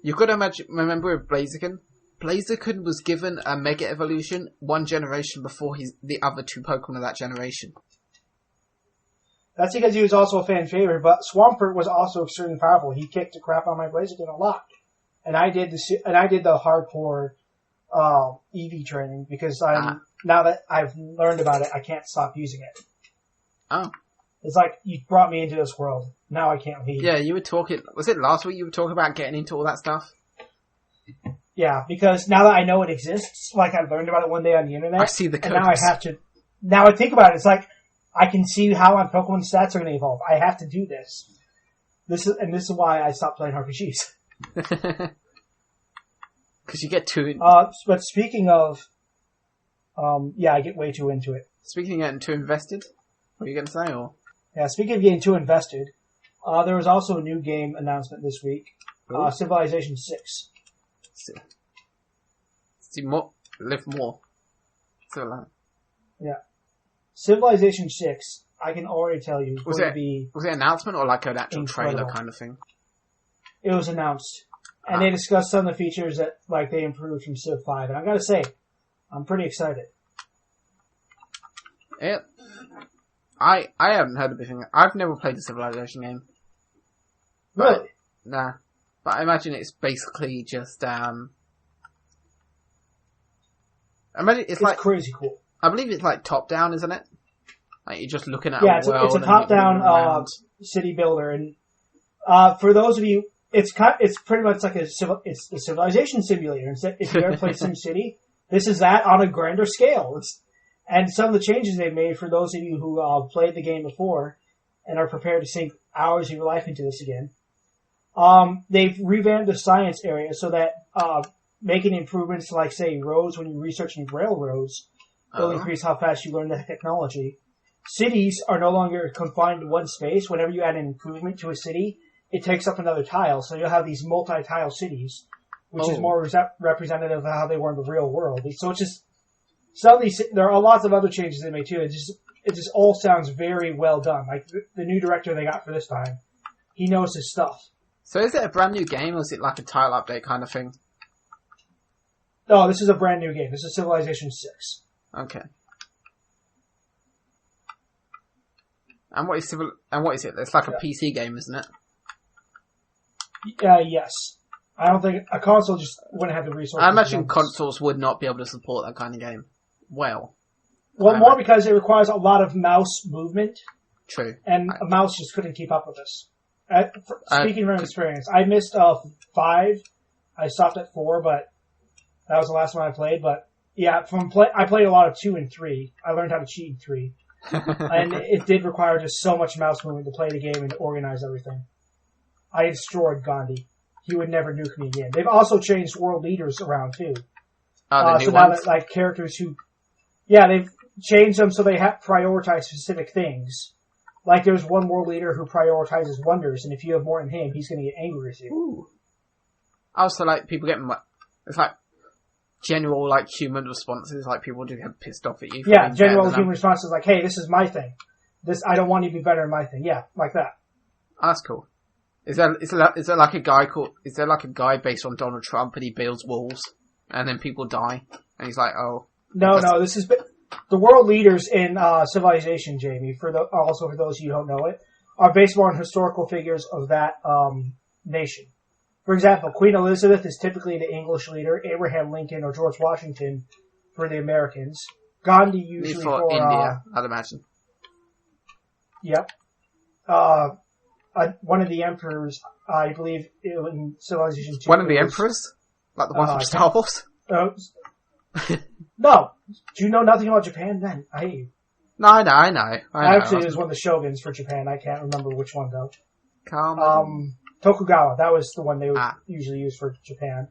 Speaker 2: You've got to remember with Blaziken, Blaziken was given a Mega Evolution 1 generation before the other 2 Pokemon of that generation.
Speaker 1: That's because he was also a fan favorite, but Swampert was also extremely powerful. He kicked the crap out of my Blaziken a lot. And I did the hardcore EV training, because now that I've learned about it, I can't stop using it.
Speaker 2: Oh.
Speaker 1: It's like, you brought me into this world. Now I can't leave.
Speaker 2: Yeah, you were talking... Was it last week you were talking about getting into all that stuff?
Speaker 1: Yeah, because now that I know it exists, like I learned about it one day on the internet.
Speaker 2: I see the codes.
Speaker 1: And now I have to... Now I think about it, it's like, I can see how my Pokemon stats are going to evolve. I have to do this. This is why I stopped playing RPGs.
Speaker 2: Because you get too...
Speaker 1: But speaking of... I get way too into it.
Speaker 2: Speaking of getting too invested? What are you going to say, or...?
Speaker 1: Yeah, speaking of getting too invested, there was also a new game announcement this week. Civilization 6.
Speaker 2: Live more.
Speaker 1: Yeah. Civilization 6, I can already tell you,
Speaker 2: was it an announcement or like an actual trailer kind of thing?
Speaker 1: It was announced. And they discussed some of the features that they improved from Civ 5. And I gotta say, I'm pretty excited.
Speaker 2: Yeah. I haven't heard of anything. I've never played a Civilization game.
Speaker 1: Really?
Speaker 2: Nah. But I imagine it's basically just, I imagine it's like...
Speaker 1: crazy cool.
Speaker 2: I believe it's like top-down, isn't it? Like you're just looking at
Speaker 1: a
Speaker 2: world.
Speaker 1: It's a top-down city builder. And for those of you, it's pretty much like it's a civilization simulator. If you ever played SimCity, this is that on a grander scale. And some of the changes they've made for those of you who played the game before and are prepared to sink hours of your life into this again. They've revamped the science area so that making improvements to, like, say, roads when you're researching railroads will increase how fast you learn the technology. Cities are no longer confined to one space. Whenever you add an improvement to a city, it takes up another tile. So you'll have these multi-tile cities, which is more representative of how they were in the real world. So it's just some of these. There are lots of other changes they made too. It just all sounds very well done. Like the new director they got for this time, he knows his stuff.
Speaker 2: So is it a brand new game, or is it like a tile update kind of thing?
Speaker 1: No, this is a brand new game. This is Civilization 6.
Speaker 2: Okay. And what is it? It's like a PC game, isn't it?
Speaker 1: Yes. I don't think a console just wouldn't have the resources.
Speaker 2: I imagine consoles would not be able to support that kind of game. Well,
Speaker 1: more because it requires a lot of mouse movement.
Speaker 2: True.
Speaker 1: And a mouse just couldn't keep up with this. Speaking from experience, I missed 5. I stopped at 4, but that was the last one I played. But yeah, I played a lot of 2 and 3. I learned how to cheat in 3. And it did require just so much mouse movement to play the game and to organize everything. I destroyed Gandhi. He would never nuke me again. They've also changed world leaders around too.
Speaker 2: The new
Speaker 1: so
Speaker 2: ones?
Speaker 1: now that, like, characters who, they've changed them so they prioritize specific things. Like there's one world leader who prioritizes wonders, and if you have more than him, he's going to get angry with you.
Speaker 2: Ooh. Also, like, people getting, it's like general, like, human responses, like people do get pissed off at you.
Speaker 1: Yeah, general human responses like, hey, this is my thing. I don't want you to be better than my thing. Yeah, like that.
Speaker 2: Oh, that's cool. Is there like a guy based on Donald Trump and he builds walls and then people die and he's like, oh.
Speaker 1: No, this is the world leaders in Civilization, Jamie. Also for those of you who don't know it, are based on historical figures of that nation. For example, Queen Elizabeth is typically the English leader, Abraham Lincoln or George Washington for the Americans, Gandhi usually for
Speaker 2: India, I'd imagine.
Speaker 1: Yep. One of the emperors, I believe, in Civilization 2.
Speaker 2: One of the emperors? Like the one from Star Wars?
Speaker 1: No. Do you know nothing about Japan then? I hate you.
Speaker 2: No, I know.
Speaker 1: Actually, it was one of the shoguns for Japan. I can't remember which one, though. Tokugawa. That was the one they would usually use for Japan.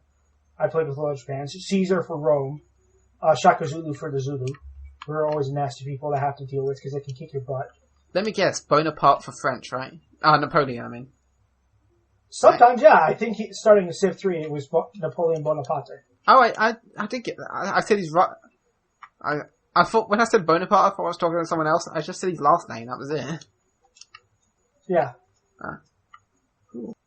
Speaker 1: I played with a lot of Japan. Caesar for Rome. Shaka Zulu for the Zulu. Who are always nasty people to have to deal with because they can kick your butt.
Speaker 2: Let me guess. Bonaparte for French, right? Napoleon, I mean.
Speaker 1: Sometimes, yeah. I think starting in Civ 3, it was Napoleon Bonaparte.
Speaker 2: Oh, I did get that. I said he's right. I thought, when I said Bonaparte, I thought I was talking to someone else. I just said his last name, that was it.
Speaker 1: Yeah.
Speaker 2: Cool.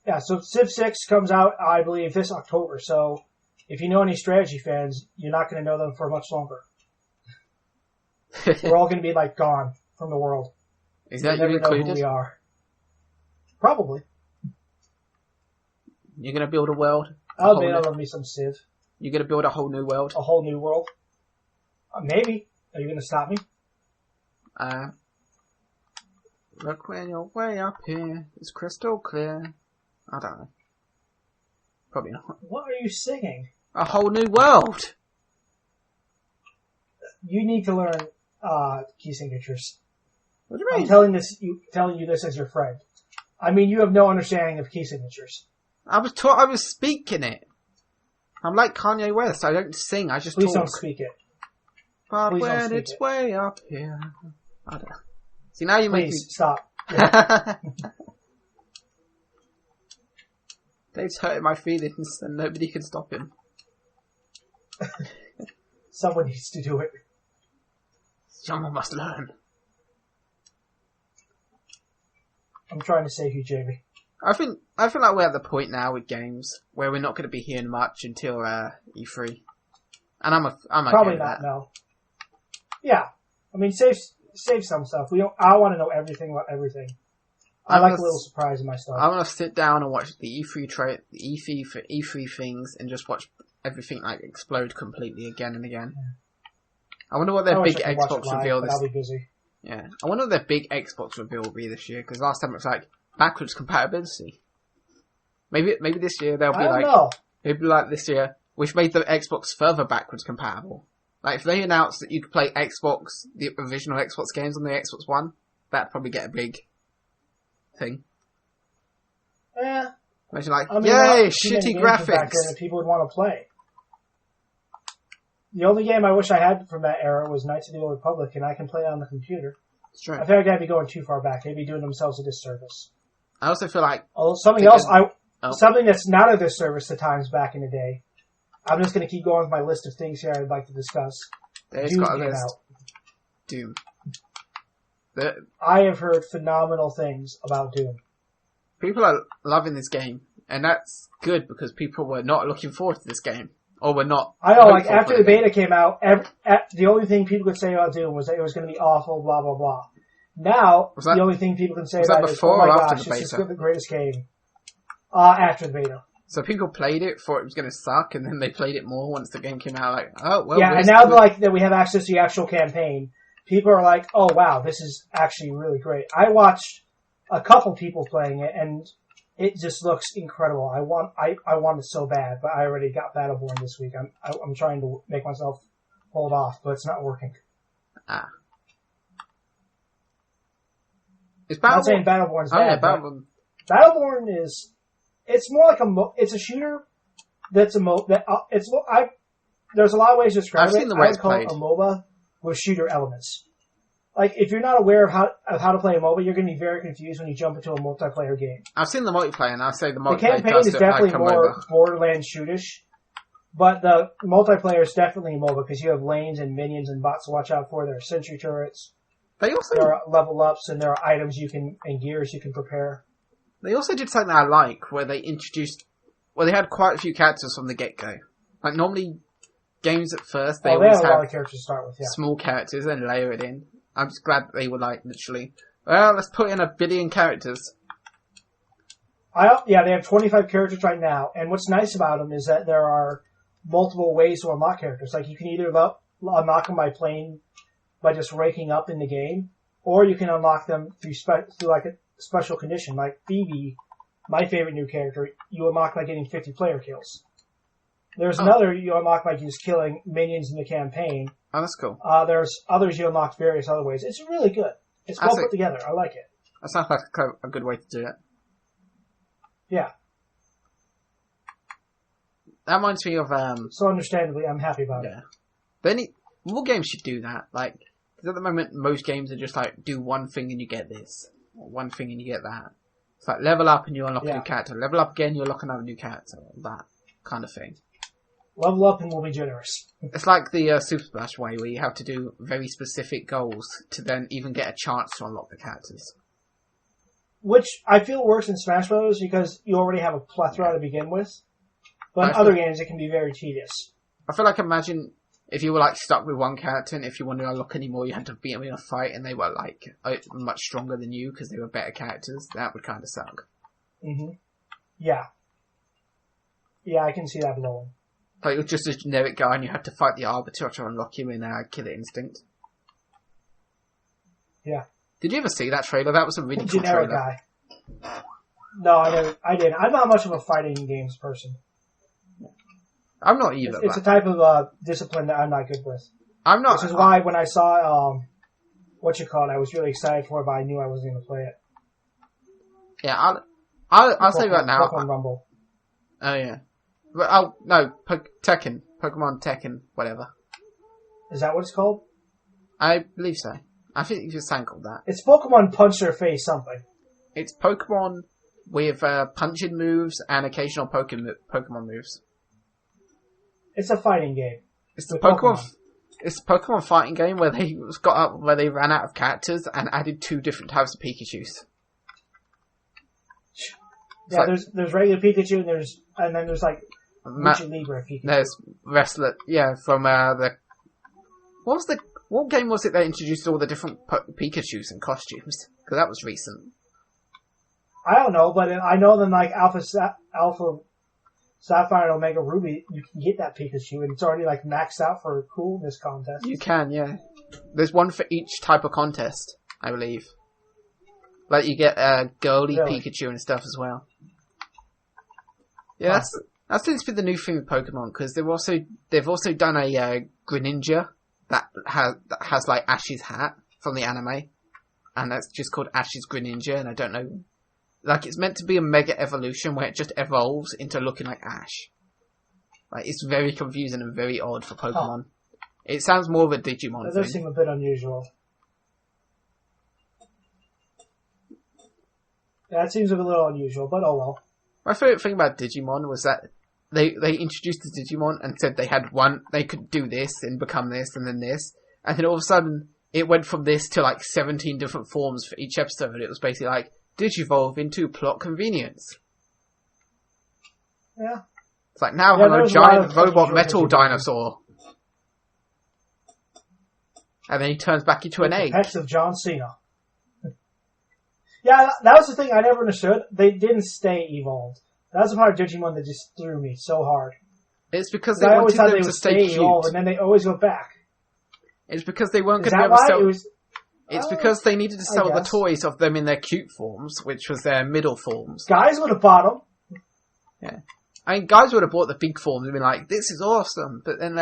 Speaker 1: Yeah, so Civ 6 comes out, I believe, this October, so if you know any strategy fans, you're not going to know them for much longer. We're all going to be, like, gone from the world.
Speaker 2: Is that you
Speaker 1: never
Speaker 2: included?
Speaker 1: know who we are. Probably.
Speaker 2: You're going to build a world?
Speaker 1: I'll love me some Civ.
Speaker 2: You're going to build a whole new world?
Speaker 1: A whole new world? Maybe. Are you going to stop me?
Speaker 2: Look when you're way up here. It's crystal clear. I don't know. Probably not.
Speaker 1: What are you singing?
Speaker 2: A whole new world!
Speaker 1: You need to learn key signatures.
Speaker 2: What do you mean?
Speaker 1: I'm telling you this as your friend. I mean, you have no understanding of key signatures.
Speaker 2: I was speaking it. I'm like Kanye West. I don't sing. I just
Speaker 1: Please
Speaker 2: talk.
Speaker 1: don't speak it.
Speaker 2: But
Speaker 1: Please
Speaker 2: when it's
Speaker 1: it.
Speaker 2: way up here, I don't know. See, now you make me
Speaker 1: stop. Yeah.
Speaker 2: Dave's hurting my feelings, and nobody can stop him.
Speaker 1: Someone needs to do it.
Speaker 2: Someone must learn.
Speaker 1: I'm trying to save you, Jamie.
Speaker 2: I think like we're at the point now with games where we're not going to be hearing much until E3, and I'm
Speaker 1: probably
Speaker 2: okay with
Speaker 1: not.
Speaker 2: that.
Speaker 1: No. Yeah, I mean, save some stuff. I want to know everything about everything. I like a little surprise in my stuff.
Speaker 2: I want to sit down and watch the E3 things and just watch everything like explode completely again and again. Yeah. I wonder what their big Xbox reveal this.
Speaker 1: I'll be busy.
Speaker 2: Yeah, I wonder what their big Xbox reveal will be this year, because last time it was like backwards compatibility. Maybe this year they'll be like, maybe like this year, which made the Xbox further backwards compatible. Like if they announced that you could play the original Xbox games on the Xbox One, that'd probably get a big thing. Imagine like,
Speaker 1: I mean,
Speaker 2: yay,
Speaker 1: not too many
Speaker 2: shitty
Speaker 1: games from back
Speaker 2: graphics.
Speaker 1: then that people would want to play. The only game I wish I had from that era was Knights of the Old Republic, and I can play it on the computer.
Speaker 2: It's true.
Speaker 1: I feel like I'd be going too far back. They'd be doing themselves a disservice.
Speaker 2: I also feel like
Speaker 1: Something that's not a disservice to times back in the day. I'm just going to keep going with my list of things here I'd like to discuss.
Speaker 2: There's
Speaker 1: Doom
Speaker 2: got a
Speaker 1: came
Speaker 2: list.
Speaker 1: out.
Speaker 2: Doom.
Speaker 1: I have heard phenomenal things about Doom.
Speaker 2: People are loving this game, and that's good because people were not looking forward to this game. Or were not.
Speaker 1: I know, like, after the beta came out, the only thing people could say about Doom was that it was going to be awful, blah, blah, blah. Now, the only thing people can say about it is, oh my gosh, it's just the greatest game. After the beta.
Speaker 2: So people played it, thought it was going to suck, and then they played it more once the game came out, like, oh, well...
Speaker 1: Yeah, and now that we have access to the actual campaign, people are like, oh wow, this is actually really great. I watched a couple people playing it, and it just looks incredible. I want it so bad, but I already got Battleborn this week. I'm trying to make myself hold off, but it's not working.
Speaker 2: Is Battleborn...
Speaker 1: I'm not saying Battleborn's bad.
Speaker 2: Oh, yeah, Battleborn.
Speaker 1: Battleborn is... It's more like it's a shooter that's a there's a lot of ways to describe it. I would call it a MOBA with shooter elements. Like, if you're not aware of how to play a MOBA, you're going to be very confused when you jump into a multiplayer game.
Speaker 2: I've seen the multiplayer, and I'd say the multiplayer
Speaker 1: The campaign is definitely more Borderlands shootish, but the multiplayer is definitely a MOBA because you have lanes and minions and bots to watch out for. There are sentry turrets. There are level ups, and there are items and gears you can prepare.
Speaker 2: They also did something I like, where they introduced... Well, they had quite a few characters from the get-go. Like, normally, games at first, they always
Speaker 1: have a lot of characters to start with,
Speaker 2: small characters and layer it in. I'm just glad that they were like, literally, well, let's put in 1 billion characters.
Speaker 1: They have 25 characters right now, and what's nice about them is that there are multiple ways to unlock characters. Like, you can either unlock them by just ranking up in the game, or you can unlock them through like a special condition, like Phoebe, my favorite new character, you unlock by getting 50 player kills. There's another you unlock by just killing minions in the campaign.
Speaker 2: Oh, that's cool.
Speaker 1: There's others you unlock various other ways. It's really good. It's well put together. I like it.
Speaker 2: That sounds like a good way to do it.
Speaker 1: Yeah.
Speaker 2: That reminds me of...
Speaker 1: So understandably, I'm happy about it.
Speaker 2: More games should do that. Like, because at the moment, most games are just like, do one thing and you get this. One thing and you get that. It's like level up and you unlock a new character. Level up again, you unlock another new character. That kind of thing.
Speaker 1: Level up and we'll be generous.
Speaker 2: It's like the Super Smash way, where you have to do very specific goals to then even get a chance to unlock the characters. Which
Speaker 1: I feel works in Smash Bros. Because you already have a plethora to begin with. But in other games, it can be very tedious.
Speaker 2: I feel like, imagine if you were like stuck with one character, and if you wanted to unlock any more, you had to beat them in a fight, and they were like much stronger than you because they were better characters. That would kind of suck.
Speaker 1: Mhm. Yeah. Yeah, I can see that blowing.
Speaker 2: Like, you're just a generic guy, and you had to fight the Arbiter to unlock him in Killer Instinct.
Speaker 1: Yeah.
Speaker 2: Did you ever see that trailer? That was a really cool trailer.
Speaker 1: Generic guy. No, I didn't. I'm not much of a fighting games person.
Speaker 2: I'm not either.
Speaker 1: It's a type of discipline that I'm not good with.
Speaker 2: I'm not.
Speaker 1: Which is why when I saw I was really excited for it, but I knew I wasn't going to play it.
Speaker 2: Yeah, I'll say right now.
Speaker 1: Pokemon Rumble.
Speaker 2: Oh yeah. Oh no, Tekken, Pokemon Tekken, whatever.
Speaker 1: Is that what it's called?
Speaker 2: I believe so. I think it's just something called that.
Speaker 1: It's Pokemon Punch Their Face something.
Speaker 2: It's Pokemon with punching moves and occasional Pokemon moves.
Speaker 1: It's a fighting game.
Speaker 2: It's the Pokemon. It's a Pokemon fighting game where they ran out of characters and added 2 different types of Pikachu's.
Speaker 1: Yeah, like, there's regular Pikachu and then there's like Lucha Libre Pikachu.
Speaker 2: There's wrestler, from what game was it that introduced all the different Pikachu's and costumes? Because that was recent.
Speaker 1: I don't know, but I know that like Alpha Sapphire and Omega Ruby, you can get that Pikachu, and it's already like maxed out for coolness contest.
Speaker 2: You can, yeah. There's one for each type of contest, I believe. Like you get girly Pikachu and stuff as well. Yeah, that seems to be the new thing with Pokemon, because they've also done a Greninja that has like Ash's hat from the anime, and that's just called Ash's Greninja, and I don't know like it's meant to be a mega evolution where it just evolves into looking like Ash. Like it's very confusing and very odd for Pokemon. It sounds more of a Digimon
Speaker 1: That
Speaker 2: thing.
Speaker 1: does seem a bit unusual. Yeah, it seems a little unusual, but oh well.
Speaker 2: My favourite thing about Digimon was that they introduced the Digimon and said they could do this and become this and then this, and then all of a sudden it went from this to like 17 different forms for each episode, and it was basically like Digivolve into plot convenience.
Speaker 1: Yeah.
Speaker 2: It's like now hello giant robot metal
Speaker 1: Digimon.
Speaker 2: dinosaur. And then he turns back into an egg.
Speaker 1: Pets of John Cena. Yeah, that was the thing I never understood. They didn't stay evolved. That was the part of Digimon that just threw me so hard.
Speaker 2: It's because they
Speaker 1: I always
Speaker 2: wanted
Speaker 1: thought
Speaker 2: them
Speaker 1: they
Speaker 2: to
Speaker 1: would
Speaker 2: stay cute.
Speaker 1: evolved, and then they always go back.
Speaker 2: It's because they weren't
Speaker 1: Is
Speaker 2: going to be
Speaker 1: that
Speaker 2: able to
Speaker 1: why?
Speaker 2: sell... It's because they needed to sell the
Speaker 1: guess.
Speaker 2: toys of them in their cute forms, which was their middle forms.
Speaker 1: Guys would have bought them.
Speaker 2: Yeah. I mean, guys would have bought the big forms and been like, this is awesome. But then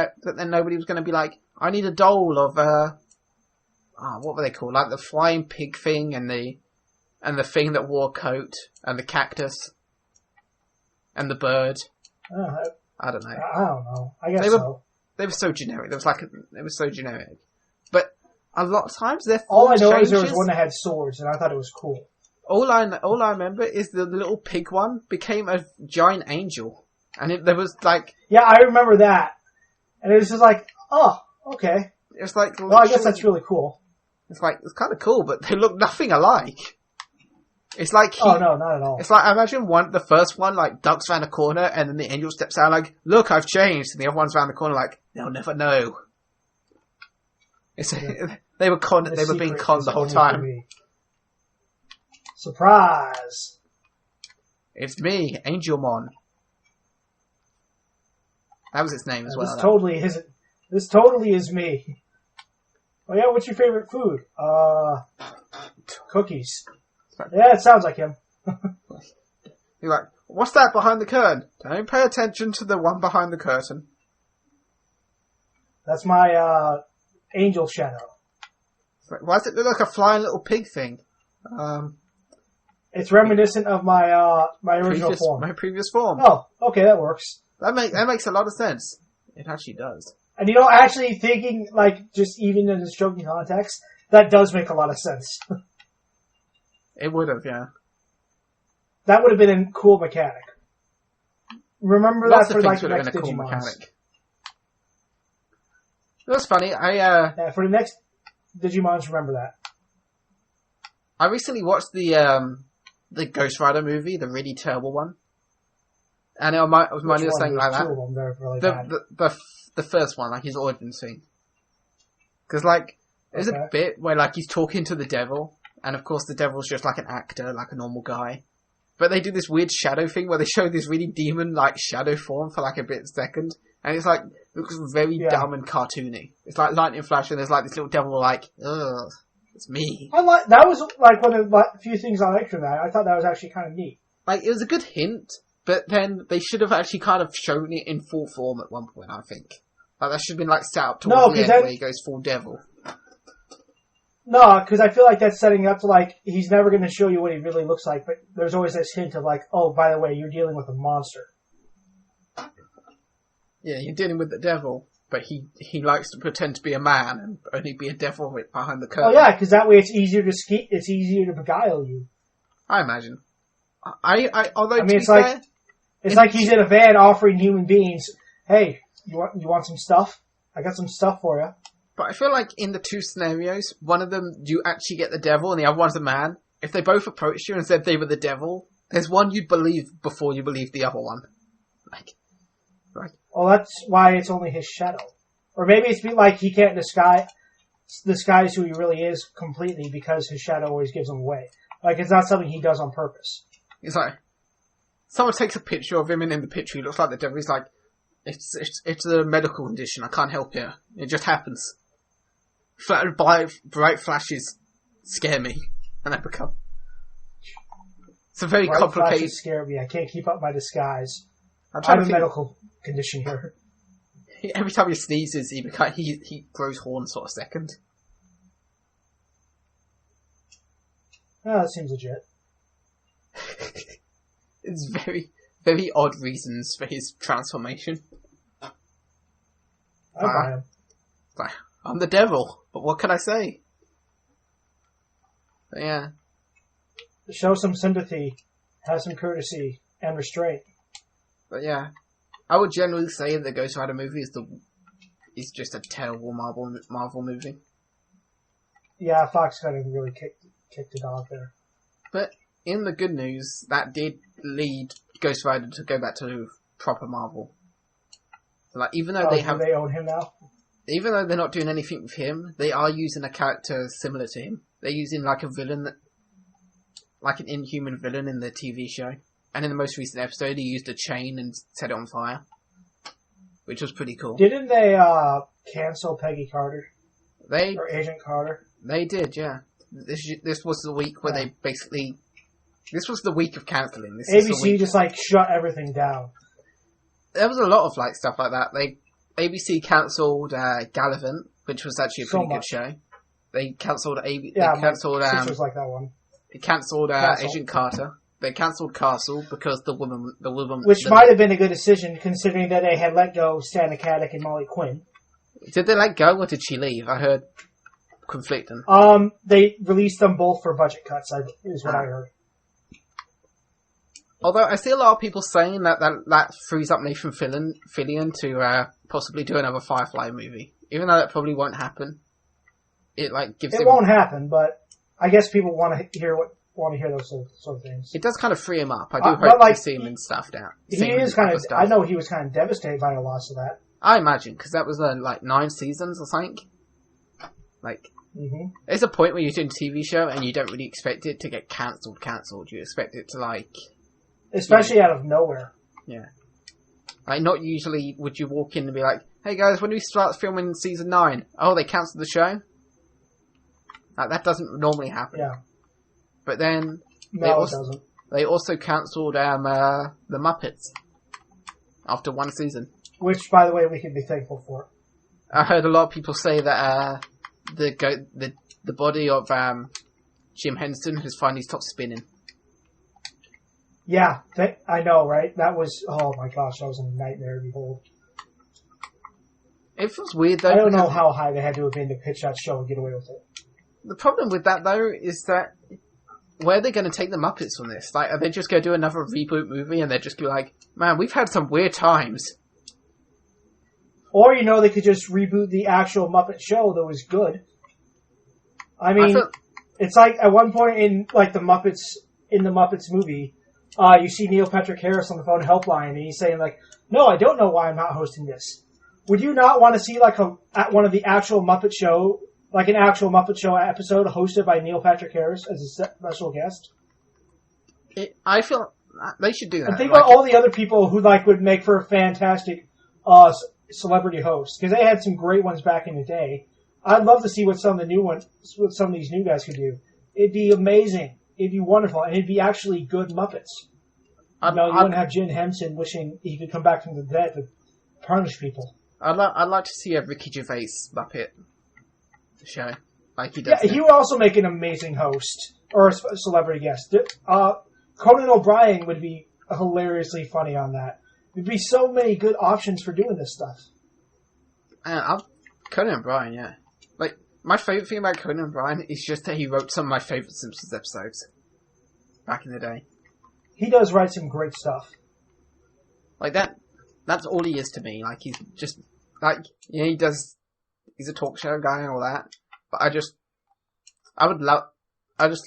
Speaker 2: nobody was going to be like, I need a doll of, what were they called? Like the flying pig thing and the thing that wore a coat and the cactus and the bird. I don't know.
Speaker 1: I don't know. I guess so.
Speaker 2: They were so generic. They were so generic. But a lot of times their
Speaker 1: All I know
Speaker 2: changes,
Speaker 1: is there was one that had swords, and I thought it was cool.
Speaker 2: All I remember is the little pig one became a giant angel, and there was like
Speaker 1: Yeah, I remember that, and it was just like, oh, okay.
Speaker 2: it's like
Speaker 1: Well, I guess that's really cool.
Speaker 2: it's kind of cool, but they look nothing alike. It's like
Speaker 1: Oh no, not at all.
Speaker 2: It's like I imagine the first one like ducks around a corner, and then the angel steps out like, "Look, I've changed," and the other one's around the corner like, "They'll never know." It's they were being conned the whole time.
Speaker 1: Surprise!
Speaker 2: It's me, Angelmon. That was its name as well.
Speaker 1: This totally is me. Oh yeah, what's your favorite food? Cookies. Yeah, it sounds like him.
Speaker 2: You're like, what's that behind the curtain? Don't pay attention to the one behind the curtain.
Speaker 1: That's my angel shadow.
Speaker 2: Why does it look like a flying little pig thing?
Speaker 1: It's reminiscent of my my original form.
Speaker 2: My previous form.
Speaker 1: Oh, okay, that works.
Speaker 2: That makes a lot of sense. It actually does.
Speaker 1: And you know, actually thinking, like, just even in this joking context, that does make a lot of sense.
Speaker 2: It would have, yeah.
Speaker 1: That would have been a cool mechanic. Remember
Speaker 2: Lots
Speaker 1: that for,
Speaker 2: of
Speaker 1: like,
Speaker 2: things
Speaker 1: the
Speaker 2: would have
Speaker 1: next
Speaker 2: been a cool
Speaker 1: Digimons.
Speaker 2: mechanic. It was funny.
Speaker 1: Yeah, for the next Digimons, remember that.
Speaker 2: I recently watched the Ghost Rider movie, the really terrible one. And it was reminded of something like that.
Speaker 1: Two of them, they're really bad.
Speaker 2: The first one, like his origin scene. Because, like, there's a bit where, like, he's talking to the devil, and of course the devil's just like an actor, like a normal guy. But they do this weird shadow thing where they show this really demon-like shadow form for, like, a bit second, and it's, like, looks very dumb and cartoony. It's like lightning flash, and there's, like, this little devil, like, ugh, it's me.
Speaker 1: That was, like, one of the few things I liked from that. I thought that was actually kind of neat.
Speaker 2: Like, it was a good hint, but then they should have actually kind of shown it in full form at one point, I think. Like, that should have been, like, set up towards the end where he goes full devil.
Speaker 1: No, because I feel like that's setting up to, like, he's never going to show you what he really looks like, but there's always this hint of, like, oh, by the way, you're dealing with a monster.
Speaker 2: Yeah, you're dealing with the devil, but he likes to pretend to be a man and only be a devil behind the curtain.
Speaker 1: Oh, yeah, because that way it's easier to beguile you.
Speaker 2: I imagine. Although,
Speaker 1: I mean,
Speaker 2: to
Speaker 1: it's
Speaker 2: be
Speaker 1: like,
Speaker 2: fair,
Speaker 1: it's like he's in a van offering human beings, hey, you want some stuff? I got some stuff for you.
Speaker 2: But I feel like in the two scenarios, one of them you actually get the devil and the other one's a man. If they both approached you and said they were the devil, there's one you'd believe before you believe the other one. Like.
Speaker 1: Well, that's why it's only his shadow. Or maybe it's like he can't disguise who he really is completely because his shadow always gives him away. Like, it's not something he does on purpose.
Speaker 2: It's like, someone takes a picture of him and in the picture he looks like the devil. He's like, it's a medical condition, I can't help you. It just happens. Bright flashes scare me, and I become... It's a very complicated...
Speaker 1: Bright flashes scare me. I can't keep up my disguise. I have a medical condition here.
Speaker 2: Every time he sneezes, he grows horns for a second.
Speaker 1: Oh, that seems legit.
Speaker 2: It's very, very odd reasons for his transformation.
Speaker 1: I buy him.
Speaker 2: I'm the devil, but what can I say? But yeah.
Speaker 1: Show some sympathy, have some courtesy, and restraint.
Speaker 2: But yeah. I would generally say that Ghost Rider movie is just a terrible Marvel movie.
Speaker 1: Yeah, Fox kind of really kicked it off there.
Speaker 2: But in the good news, that did lead Ghost Rider to go back to proper Marvel. So, like, even though
Speaker 1: they own him now?
Speaker 2: Even though they're not doing anything with him, they are using a character similar to him. They're using like a villain, like an inhuman villain in the TV show. And in the most recent episode, he used a chain and set it on fire, which was pretty cool.
Speaker 1: Didn't they cancel Peggy Carter? Or Agent Carter?
Speaker 2: They did, yeah. This was the week where they basically... This was the week of cancelling.
Speaker 1: ABC just like shut everything down.
Speaker 2: There was a lot of like stuff like that. ABC cancelled Gallivant, which was actually a pretty good show. They cancelled they cancelled
Speaker 1: sisters like that one.
Speaker 2: They cancelled Agent Carter. They cancelled Castle because the woman
Speaker 1: which might have been a good decision considering that they had let go Stan Akatic and Molly Quinn.
Speaker 2: Did they let go or did she leave? I heard conflicting.
Speaker 1: They released them both for budget cuts. Is what I heard.
Speaker 2: Although I see a lot of people saying that frees up Nathan Fillion to possibly do another Firefly movie, even though that probably won't happen. It
Speaker 1: won't happen, but I guess people want to hear those sort of things.
Speaker 2: It does kind of free him up. I do hope to see him in stuff now.
Speaker 1: He is kind of. I know he was kind of devastated by the loss of that.
Speaker 2: I imagine because that was 9 seasons or something. There's a point where you're doing a TV show and you don't really expect it to get cancelled. You expect it to
Speaker 1: especially out of nowhere.
Speaker 2: Yeah. Not usually would you walk in and be like, hey guys, when do we start filming season 9? Oh, they cancelled the show? That doesn't normally happen.
Speaker 1: Yeah.
Speaker 2: But then...
Speaker 1: it doesn't.
Speaker 2: They also cancelled the Muppets after 1 season.
Speaker 1: Which, by the way, we can be thankful for.
Speaker 2: I heard a lot of people say that the body of Jim Henson has finally stopped spinning.
Speaker 1: Yeah, I know, right? That was, oh my gosh, that was a nightmare to behold.
Speaker 2: It feels weird, though.
Speaker 1: I don't know how high they had to have been to pitch that show and get away with it.
Speaker 2: The problem with that, though, is that where are they going to take the Muppets from this? Are they just going to do another reboot movie and they're just going to be like, man, we've had some weird times.
Speaker 1: Or, they could just reboot the actual Muppet show that was good. I mean, it's like at one point in the Muppets movie, you see Neil Patrick Harris on the phone helpline, and he's saying "No, I don't know why I'm not hosting this." Would you not want to see one of the actual Muppet Show, an actual Muppet Show episode hosted by Neil Patrick Harris as a special guest?
Speaker 2: I feel they should do that.
Speaker 1: And think about all the other people who would make for a fantastic celebrity host, because they had some great ones back in the day. I'd love to see what some of these new guys could do. It'd be amazing. It'd be wonderful, and it'd be actually good Muppets. You wouldn't have Jim Henson wishing he could come back from the dead to punish people.
Speaker 2: I'd like to see a Ricky Gervais Muppet show, like he does.
Speaker 1: Yeah, he would also make an amazing host or a celebrity guest. Conan O'Brien would be hilariously funny on that. There'd be so many good options for doing this stuff.
Speaker 2: Conan O'Brien, yeah. My favourite thing about Conan O'Brien is just that he wrote some of my favourite Simpsons episodes back in the day.
Speaker 1: He does write some great stuff.
Speaker 2: That's all he is to me. He's just, he's a talk show guy and all that. But I just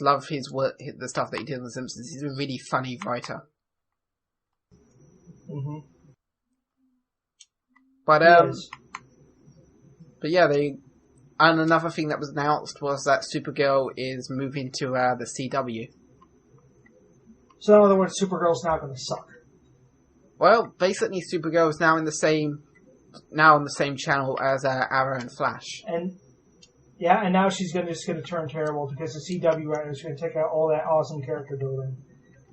Speaker 2: love his work, the stuff that he did on The Simpsons. He's a really funny writer.
Speaker 1: Mm-hmm.
Speaker 2: But, yeah, and another thing that was announced was that Supergirl is moving to the CW.
Speaker 1: So in other words, Supergirl's not going to suck.
Speaker 2: Well, basically, Supergirl is now on the same channel as Arrow and Flash.
Speaker 1: And now she's just going to turn terrible because the CW writers are going to take out all that awesome character building,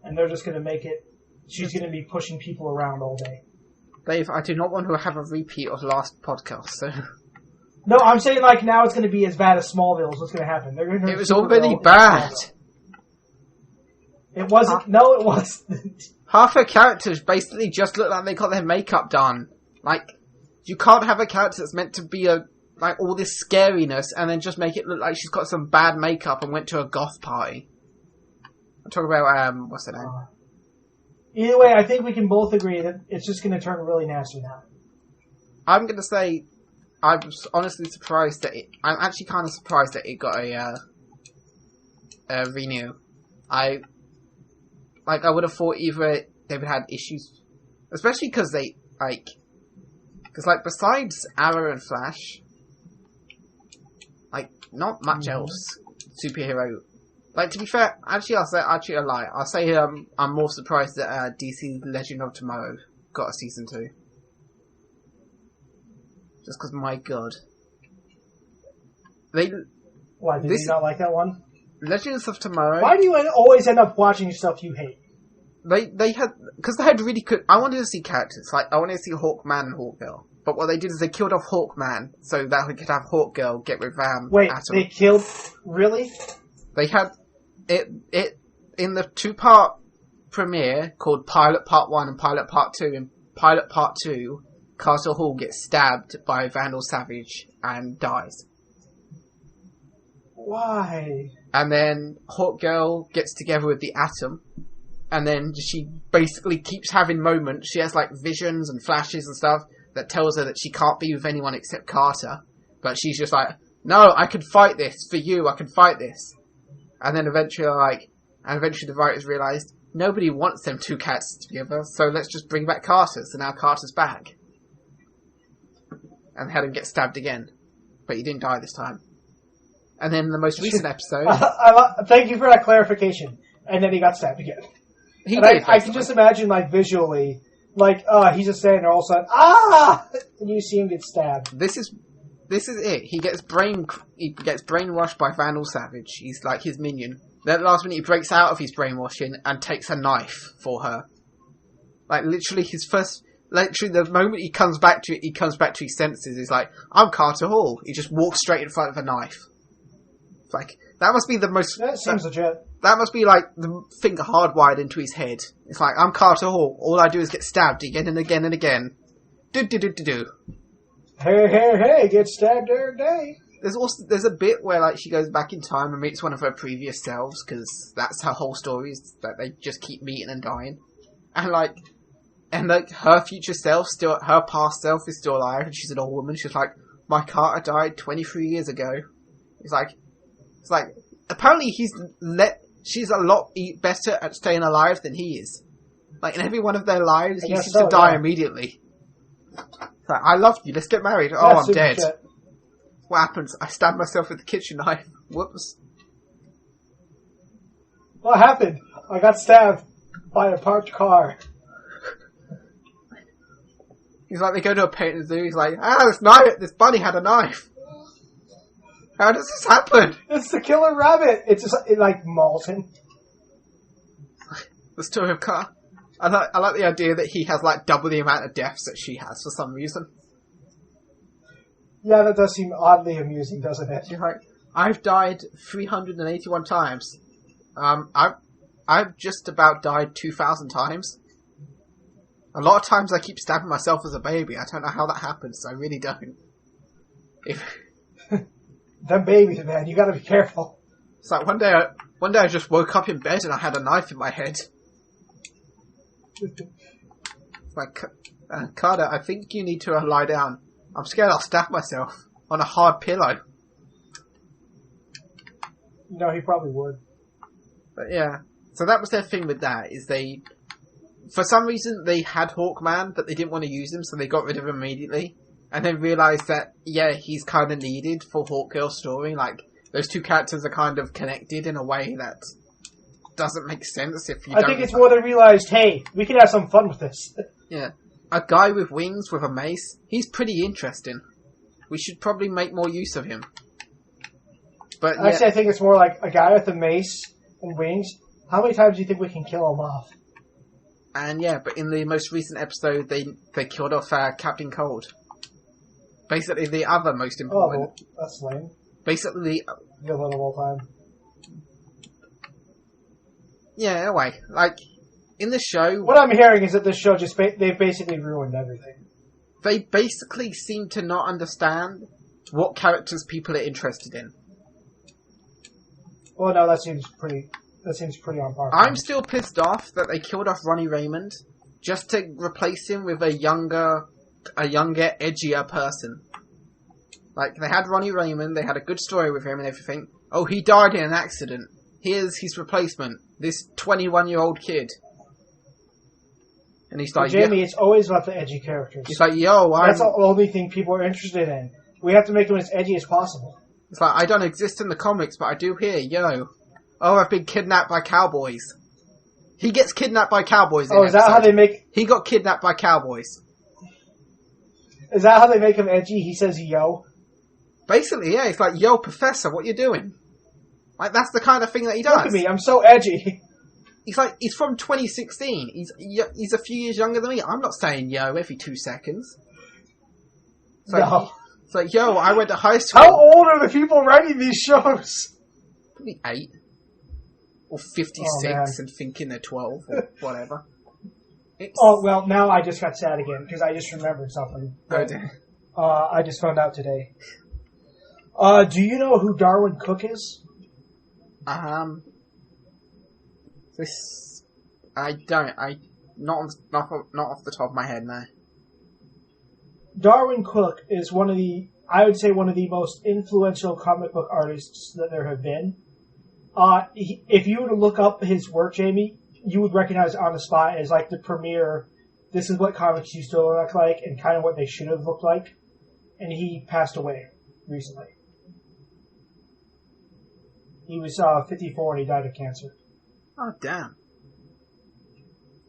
Speaker 1: and they're just going to make it. She's going to be pushing people around all day.
Speaker 2: Dave, I do not want to have a repeat of last podcast, so.
Speaker 1: No, I'm saying now it's going to be as bad as Smallville is what's going to happen. They're going to
Speaker 2: it was already bad.
Speaker 1: It wasn't. No, it wasn't.
Speaker 2: Half her characters basically just look like they got their makeup done. Like, you can't have a character that's meant to be like all this scariness and then just make it look like she's got some bad makeup and went to a goth party. I'm talking about, what's her name?
Speaker 1: Either way, I think we can both agree that it's just going to turn really nasty now.
Speaker 2: I'm going to say, I'm honestly surprised that I'm actually kind of surprised that it got a renew. I would have thought either they would have had issues, especially because besides Arrow and Flash, like, not much else superhero. Like, to be fair, actually a lie. I'll say I'm more surprised that DC Legend of Tomorrow got a season 2. Just because, my god.
Speaker 1: Why, did you not like that one?
Speaker 2: Legends of Tomorrow...
Speaker 1: Why do you always end up watching stuff you hate?
Speaker 2: They had really good... I wanted to see characters. Like, I wanted to see Hawkman and Hawkgirl. But what they did is they killed off Hawkman so that we could have Hawkgirl get with
Speaker 1: Wait,
Speaker 2: Atom.
Speaker 1: they killed... Really?
Speaker 2: They had... It in the 2-part premiere called Pilot Part 1 and Pilot Part 2. In Pilot Part 2, Castle Hall gets stabbed by Vandal Savage and dies.
Speaker 1: Why?
Speaker 2: And then Hawkgirl gets together with the Atom, and then she basically keeps having moments. She has like visions and flashes and stuff that tells her that she can't be with anyone except Carter. But she's just like, no, I can fight this for you. I can fight this. And then eventually the writers realised nobody wants them two cats together, so let's just bring back Carter. So now Carter's back. And had him get stabbed again. But he didn't die this time. And then the most recent episode...
Speaker 1: Thank you for that clarification. And then he got stabbed again. I can just imagine, like, visually, like, he's just standing there all of a sudden, and you see him get stabbed.
Speaker 2: This is it. He gets brainwashed by Vandal Savage. He's like his minion. Then at the last minute he breaks out of his brainwashing and takes a knife for her. Like literally the moment he comes back to his senses, he's like, I'm Carter Hall. He just walks straight in front of a knife. It's like, that must be the most...
Speaker 1: That seems legit.
Speaker 2: That must be like the thing hardwired into his head. It's like, I'm Carter Hall. All I do is get stabbed again and again and again. Do.
Speaker 1: Hey, get stabbed every day.
Speaker 2: There's a bit where like she goes back in time and meets one of her previous selves, because that's her whole story, is that they just keep meeting and dying. And her future self, her past self is still alive, and she's an old woman. She's like, my Carter died 23 years ago. It's like, apparently she's a lot better at staying alive than he is. Like, in every one of their lives, he seems to die immediately. It's like, I love you, let's get married. Oh, I'm dead. Shit. What happens? I stab myself with the kitchen knife. Whoops.
Speaker 1: What happened? I got stabbed by a parked car.
Speaker 2: He's like, they go to a painting zoo, he's like, this bunny had a knife. How does this happen?
Speaker 1: It's the killer rabbit. It's just, like, molten.
Speaker 2: The story of Car. I like the idea that he has, like, double the amount of deaths that she has for some reason.
Speaker 1: Yeah, that does seem oddly amusing, doesn't it?
Speaker 2: She's like, I've died 381 times. I've just about died 2,000 times. A lot of times I keep stabbing myself as a baby. I don't know how that happens. I really don't.
Speaker 1: Them babies, man. You gotta be careful.
Speaker 2: It's like one day I just woke up in bed and I had a knife in my head. Like, Carter, I think you need to lie down. I'm scared I'll stab myself on a hard pillow.
Speaker 1: No, he probably would.
Speaker 2: But yeah. So that was their thing with that, is for some reason, they had Hawkman, but they didn't want to use him, so they got rid of him immediately. And then realised that, yeah, he's kind of needed for Hawkgirl's story. Like, those two characters are kind of connected in a way that doesn't make sense if you don't...
Speaker 1: I think it's more they realised, hey, we can have some fun with this.
Speaker 2: Yeah. A guy with wings with a mace, he's pretty interesting. We should probably make more use of him. But
Speaker 1: actually, I think it's more like a guy with a mace and wings. How many times do you think we can kill him off?
Speaker 2: And yeah, but in the most recent episode, they killed off Captain Cold. Basically, the other most important.
Speaker 1: Oh, that's lame.
Speaker 2: Basically,
Speaker 1: villain of all time.
Speaker 2: Yeah, in a way. Like, in the show...
Speaker 1: What I'm hearing is that this show they've basically ruined everything.
Speaker 2: They basically seem to not understand what characters people are interested in.
Speaker 1: Well, no, that seems pretty on par.
Speaker 2: I'm still pissed off that they killed off Ronnie Raymond just to replace him with a younger, edgier person. Like, they had Ronnie Raymond, they had a good story with him and everything. Oh, he died in an accident. Here's his replacement, this 21-year-old kid. And he's like,
Speaker 1: Jamie, it's always about the edgy characters.
Speaker 2: He's like, yo,
Speaker 1: That's the only thing people are interested in. We have to make them as edgy as possible.
Speaker 2: It's like, I don't exist in the comics, but I do here, yo. Oh, I've been kidnapped by cowboys. He gets kidnapped by cowboys.
Speaker 1: Oh, is that how they make...
Speaker 2: He got kidnapped by cowboys.
Speaker 1: Is that how they make him edgy? He says yo?
Speaker 2: Basically, yeah. It's like, yo, Professor, what you doing? Like, that's the kind of thing that he does.
Speaker 1: Look at me, I'm so edgy.
Speaker 2: He's like, he's from 2016. He's a few years younger than me. I'm not saying yo every 2 seconds. It's like,
Speaker 1: no.
Speaker 2: It's like, yo, I went to high school.
Speaker 1: How old are the people writing these shows?
Speaker 2: Probably 8. Or 56 and thinking they're 12 or whatever.
Speaker 1: Oh, well, now I just got sad again because I just remembered something.
Speaker 2: Oh, dear.
Speaker 1: I just found out today. Do you know who Darwyn Cooke is?
Speaker 2: I don't. Not off the top of my head, no.
Speaker 1: Darwyn Cooke is one of the most influential comic book artists that there have been. If you were to look up his work, Jamie, you would recognize it on the spot as like the premier, this is what comics used to look like and kind of what they should have looked like. And he passed away recently. He was 54 and he died of cancer.
Speaker 2: Oh, damn.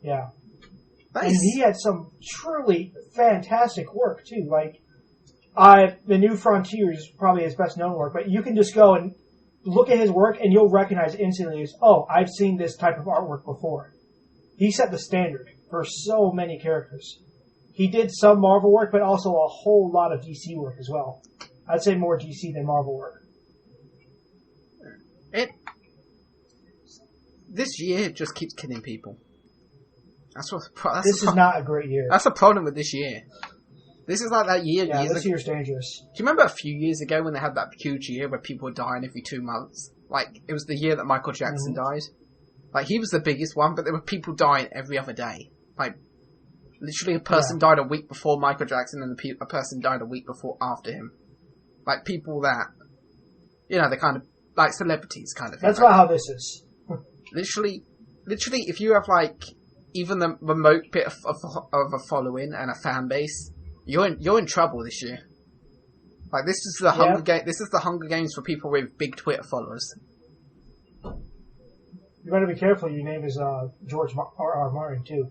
Speaker 1: Yeah.
Speaker 2: Nice.
Speaker 1: And he had some truly fantastic work, too. Like, The New Frontier is probably his best known work, but you can just go and look at his work and you'll recognize instantly as, oh, I've seen this type of artwork before. He set the standard for so many characters. He did some Marvel work, but also a whole lot of DC work as well. I'd say more DC than Marvel work.
Speaker 2: This year just keeps killing people.
Speaker 1: This is not a great year.
Speaker 2: That's a problem with this year. This is like that year.
Speaker 1: Yeah, this year's dangerous.
Speaker 2: Do you remember a few years ago when they had that huge year where people were dying every 2 months? Like, it was the year that Michael Jackson died. Like, he was the biggest one, but there were people dying every other day. Like, literally a person died a week before Michael Jackson and a person died a week before after him. Like, people that, you know, they're kind of, like, celebrities kind of thing.
Speaker 1: That's not how this is.
Speaker 2: Literally, if you have, like, even the remote bit of a following and a fan base, you're in trouble this year. Like, this is the Hunger Game. This is the Hunger Games for people with big Twitter followers.
Speaker 1: You better be careful. Your name is George R.R. Martin too.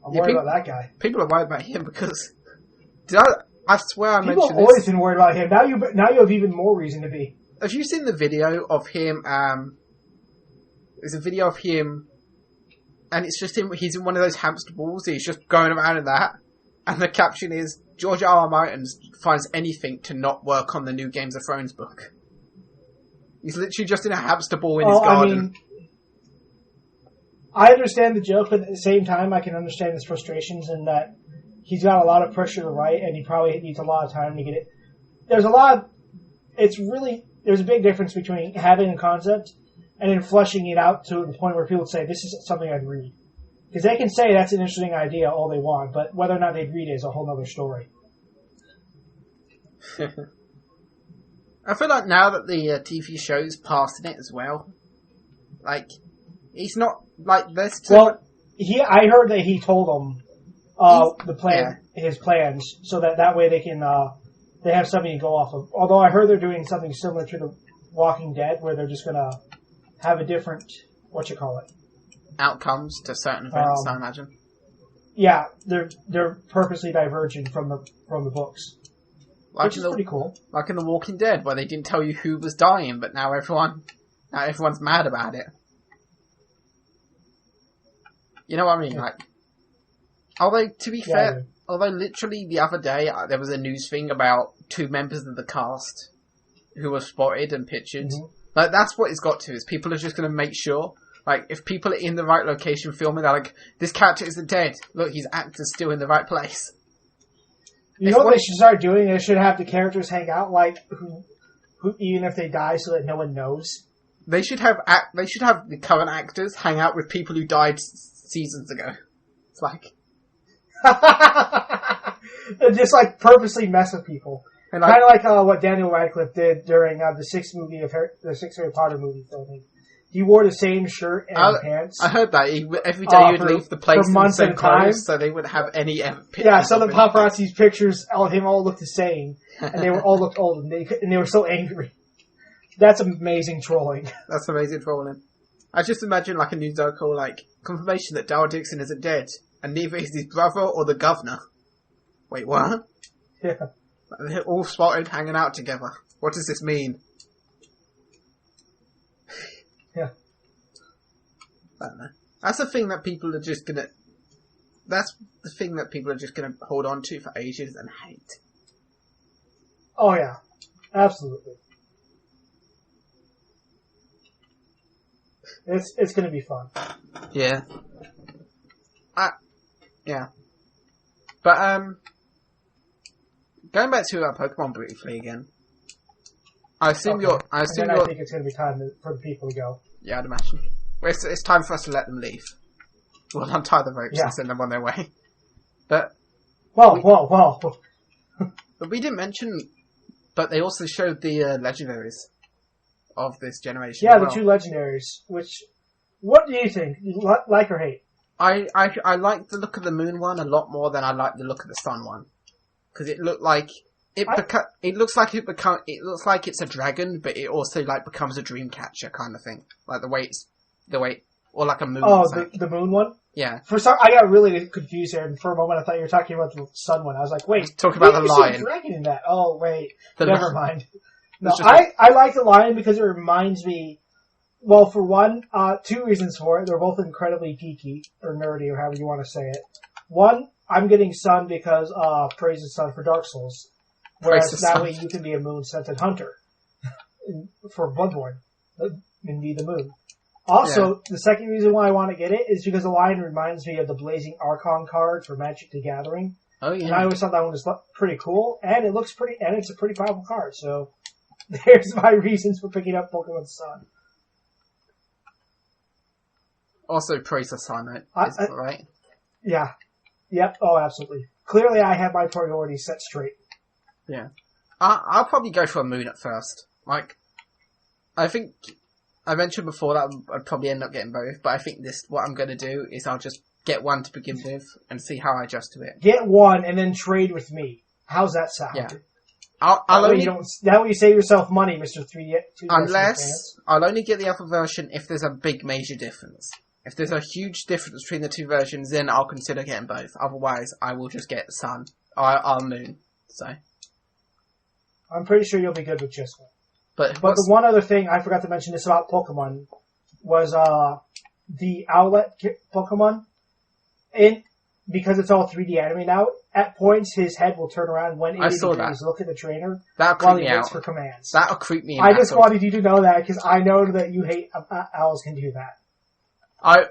Speaker 1: I'm worried about that guy.
Speaker 2: People are worried about him because I swear I mentioned this.
Speaker 1: People have always been worried about him. Now you have even more reason to be.
Speaker 2: Have you seen the video of him? There's a video of him, and it's just him. He's in one of those hamster balls. He's just going around in that, and the caption is George R.R. Martin finds anything to not work on the new Games of Thrones book. He's literally just in a hamster ball in his garden. I mean,
Speaker 1: I understand the joke, but at the same time, I can understand his frustrations in that he's got a lot of pressure to write, and he probably needs a lot of time to get it. There's a big difference between having a concept and then fleshing it out to the point where people say, this is something I'd read. Because they can say that's an interesting idea all they want, but whether or not they'd read it is a whole other story.
Speaker 2: I feel like now that the TV show's passing it as well, like, he's not, like, there's too
Speaker 1: Well, I heard that he told them his plans, so that way they can, they have something to go off of. Although I heard they're doing something similar to The Walking Dead, where they're just gonna have a different,
Speaker 2: outcomes to certain events, I imagine.
Speaker 1: Yeah, they're purposely diverging from the books. Which is pretty cool.
Speaker 2: Like in The Walking Dead, where they didn't tell you who was dying, but now everyone's mad about it. You know what I mean? Like, to be fair, although literally the other day there was a news thing about 2 members of the cast who were spotted and pictured. Mm-hmm. Like, that's what it's got to, is people are just going to make sure Like, if people are in the right location filming, they're like, this character isn't dead. Look, his actor's still in the right place.
Speaker 1: You know what they should start doing? They should have the characters hang out, like, who even if they die, so that no one knows.
Speaker 2: They should have the current actors hang out with people who died seasons ago. It's like...
Speaker 1: And just, like, purposely mess with people. Kind of like what Daniel Radcliffe did during the sixth Harry Potter movie filming. He wore the same shirt and pants.
Speaker 2: I heard that. Every day he would leave the place in the same clothes, so they wouldn't have any pictures.
Speaker 1: Yeah, so the paparazzi's pictures of him all looked the same, and they all looked old, and they were so angry. That's amazing trolling.
Speaker 2: That's amazing trolling. I just imagine like a news article like, confirmation that Daryl Dixon isn't dead, and neither is his brother or the governor. Wait, what?
Speaker 1: Yeah.
Speaker 2: They're all spotted hanging out together. What does this mean?
Speaker 1: Yeah.
Speaker 2: I don't know. That's the thing that people are just gonna... That's the thing that people are just gonna hold on to for ages and hate.
Speaker 1: Oh yeah. Absolutely. It's gonna be fun.
Speaker 2: Yeah. Yeah. But, going back to Pokemon briefly again. I think it's
Speaker 1: going to be time for the people to go.
Speaker 2: Yeah, I'd imagine. Well, it's time for us to let them leave. We'll untie the ropes and send them on their way. But...
Speaker 1: Whoa.
Speaker 2: But we didn't mention... But they also showed the legendaries of this generation.
Speaker 1: Yeah, the two legendaries. What do you think? You like or hate?
Speaker 2: I like the look of the moon one a lot more than I like the look of the sun one. Because it looked like... It looks like it's a dragon, but it also like becomes a dream catcher kind of thing. Like or like a moon.
Speaker 1: Oh, the moon one?
Speaker 2: Yeah.
Speaker 1: I got really confused here, and for a moment I thought you were talking about the sun one. I was like, wait,
Speaker 2: talk about the lion.
Speaker 1: Dragon in that. Oh, wait, never mind. No, I like the lion because it reminds me. Well, for one, two reasons for it. They're both incredibly geeky or nerdy, or however you want to say it. One, I'm getting sun because praise the sun for Dark Souls. Whereas that way you can be a moon-scented hunter for Bloodborne and be the moon. Also, the second reason why I want to get it is because the lion reminds me of the Blazing Archon card for Magic the Gathering.
Speaker 2: Oh yeah.
Speaker 1: And I always thought that one was pretty cool, and it looks pretty, and it's a pretty powerful card. So there's my reasons for picking up Pokemon Sun.
Speaker 2: Also, praise the sun, right?
Speaker 1: Yeah. Yep. Oh, absolutely. Clearly, I have my priorities set straight.
Speaker 2: Yeah. I'll probably go for a moon at first. Like, I think I mentioned before that I'd probably end up getting both, but I think what I'm going to do is I'll just get one to begin with and see how I adjust to it. Get one and then trade with me. How's that sound? Yeah. That way you save yourself money, Mr. 3D. Unless I'll only get the other version if there's a big major difference. If there's a huge difference between the two versions, then I'll consider getting both. Otherwise, I will just get Sun. I'll Moon. So. I'm pretty sure you'll be good with just one. But the one other thing I forgot to mention this about Pokemon was the Owlet Pokemon. Because it's all 3D anime now, at points his head will turn around 180 degrees, look at the trainer while he waits for commands. That'll creep me out. I just wanted you to know that because I know that you hate owls can do that.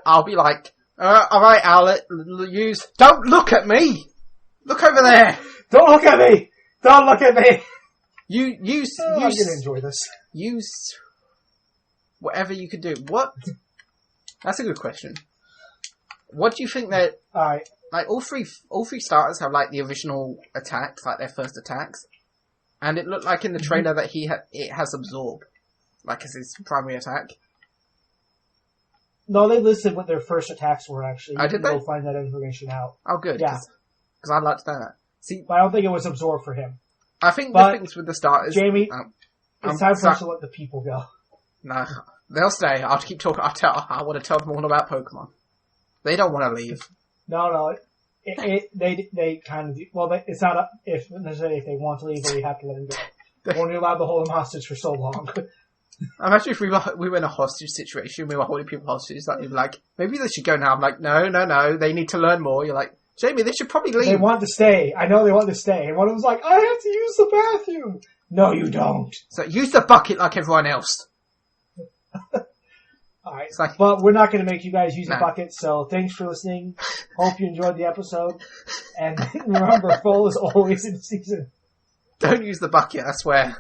Speaker 2: I'll be like, alright Owlet, don't look at me! Look over there! Don't look at me! Don't look at me! I'm gonna enjoy this. Use whatever you could do. What? That's a good question. What do you think that... Like, all three starters have, like, the original attacks, like, their first attacks. And it looked like in the trailer that it has Absorb, like, as his primary attack. No, they listed what their first attacks were, actually. I did they? We'll find that information out. Oh, good. Yeah. Because I'd like to know that. See, but I don't think it was Absorb for him. I think the things with the starters... Jamie, it's time for us to let the people go. No, they'll stay. I'll keep talking. I want to tell them all about Pokemon. They don't want to leave. No. They kind of do. Well, it's not if they want to leave, but we have to let them go. We're only allowed to hold them hostage for so long. Imagine if we were in a hostage situation, we were holding people hostage, like, you'd be like, maybe they should go now. I'm like, no, they need to learn more. You're like, Jamie, they should probably leave. They want to stay. I know they want to stay. And one of them's like, I have to use the bathroom. No, you don't. So use the bucket like everyone else.
Speaker 1: All right.
Speaker 2: It's like,
Speaker 1: But we're not going to make you guys use a
Speaker 2: No.
Speaker 1: bucket, so thanks for listening. Hope you enjoyed the episode. And remember, fall is always in season.
Speaker 2: don't use the bucket, I swear.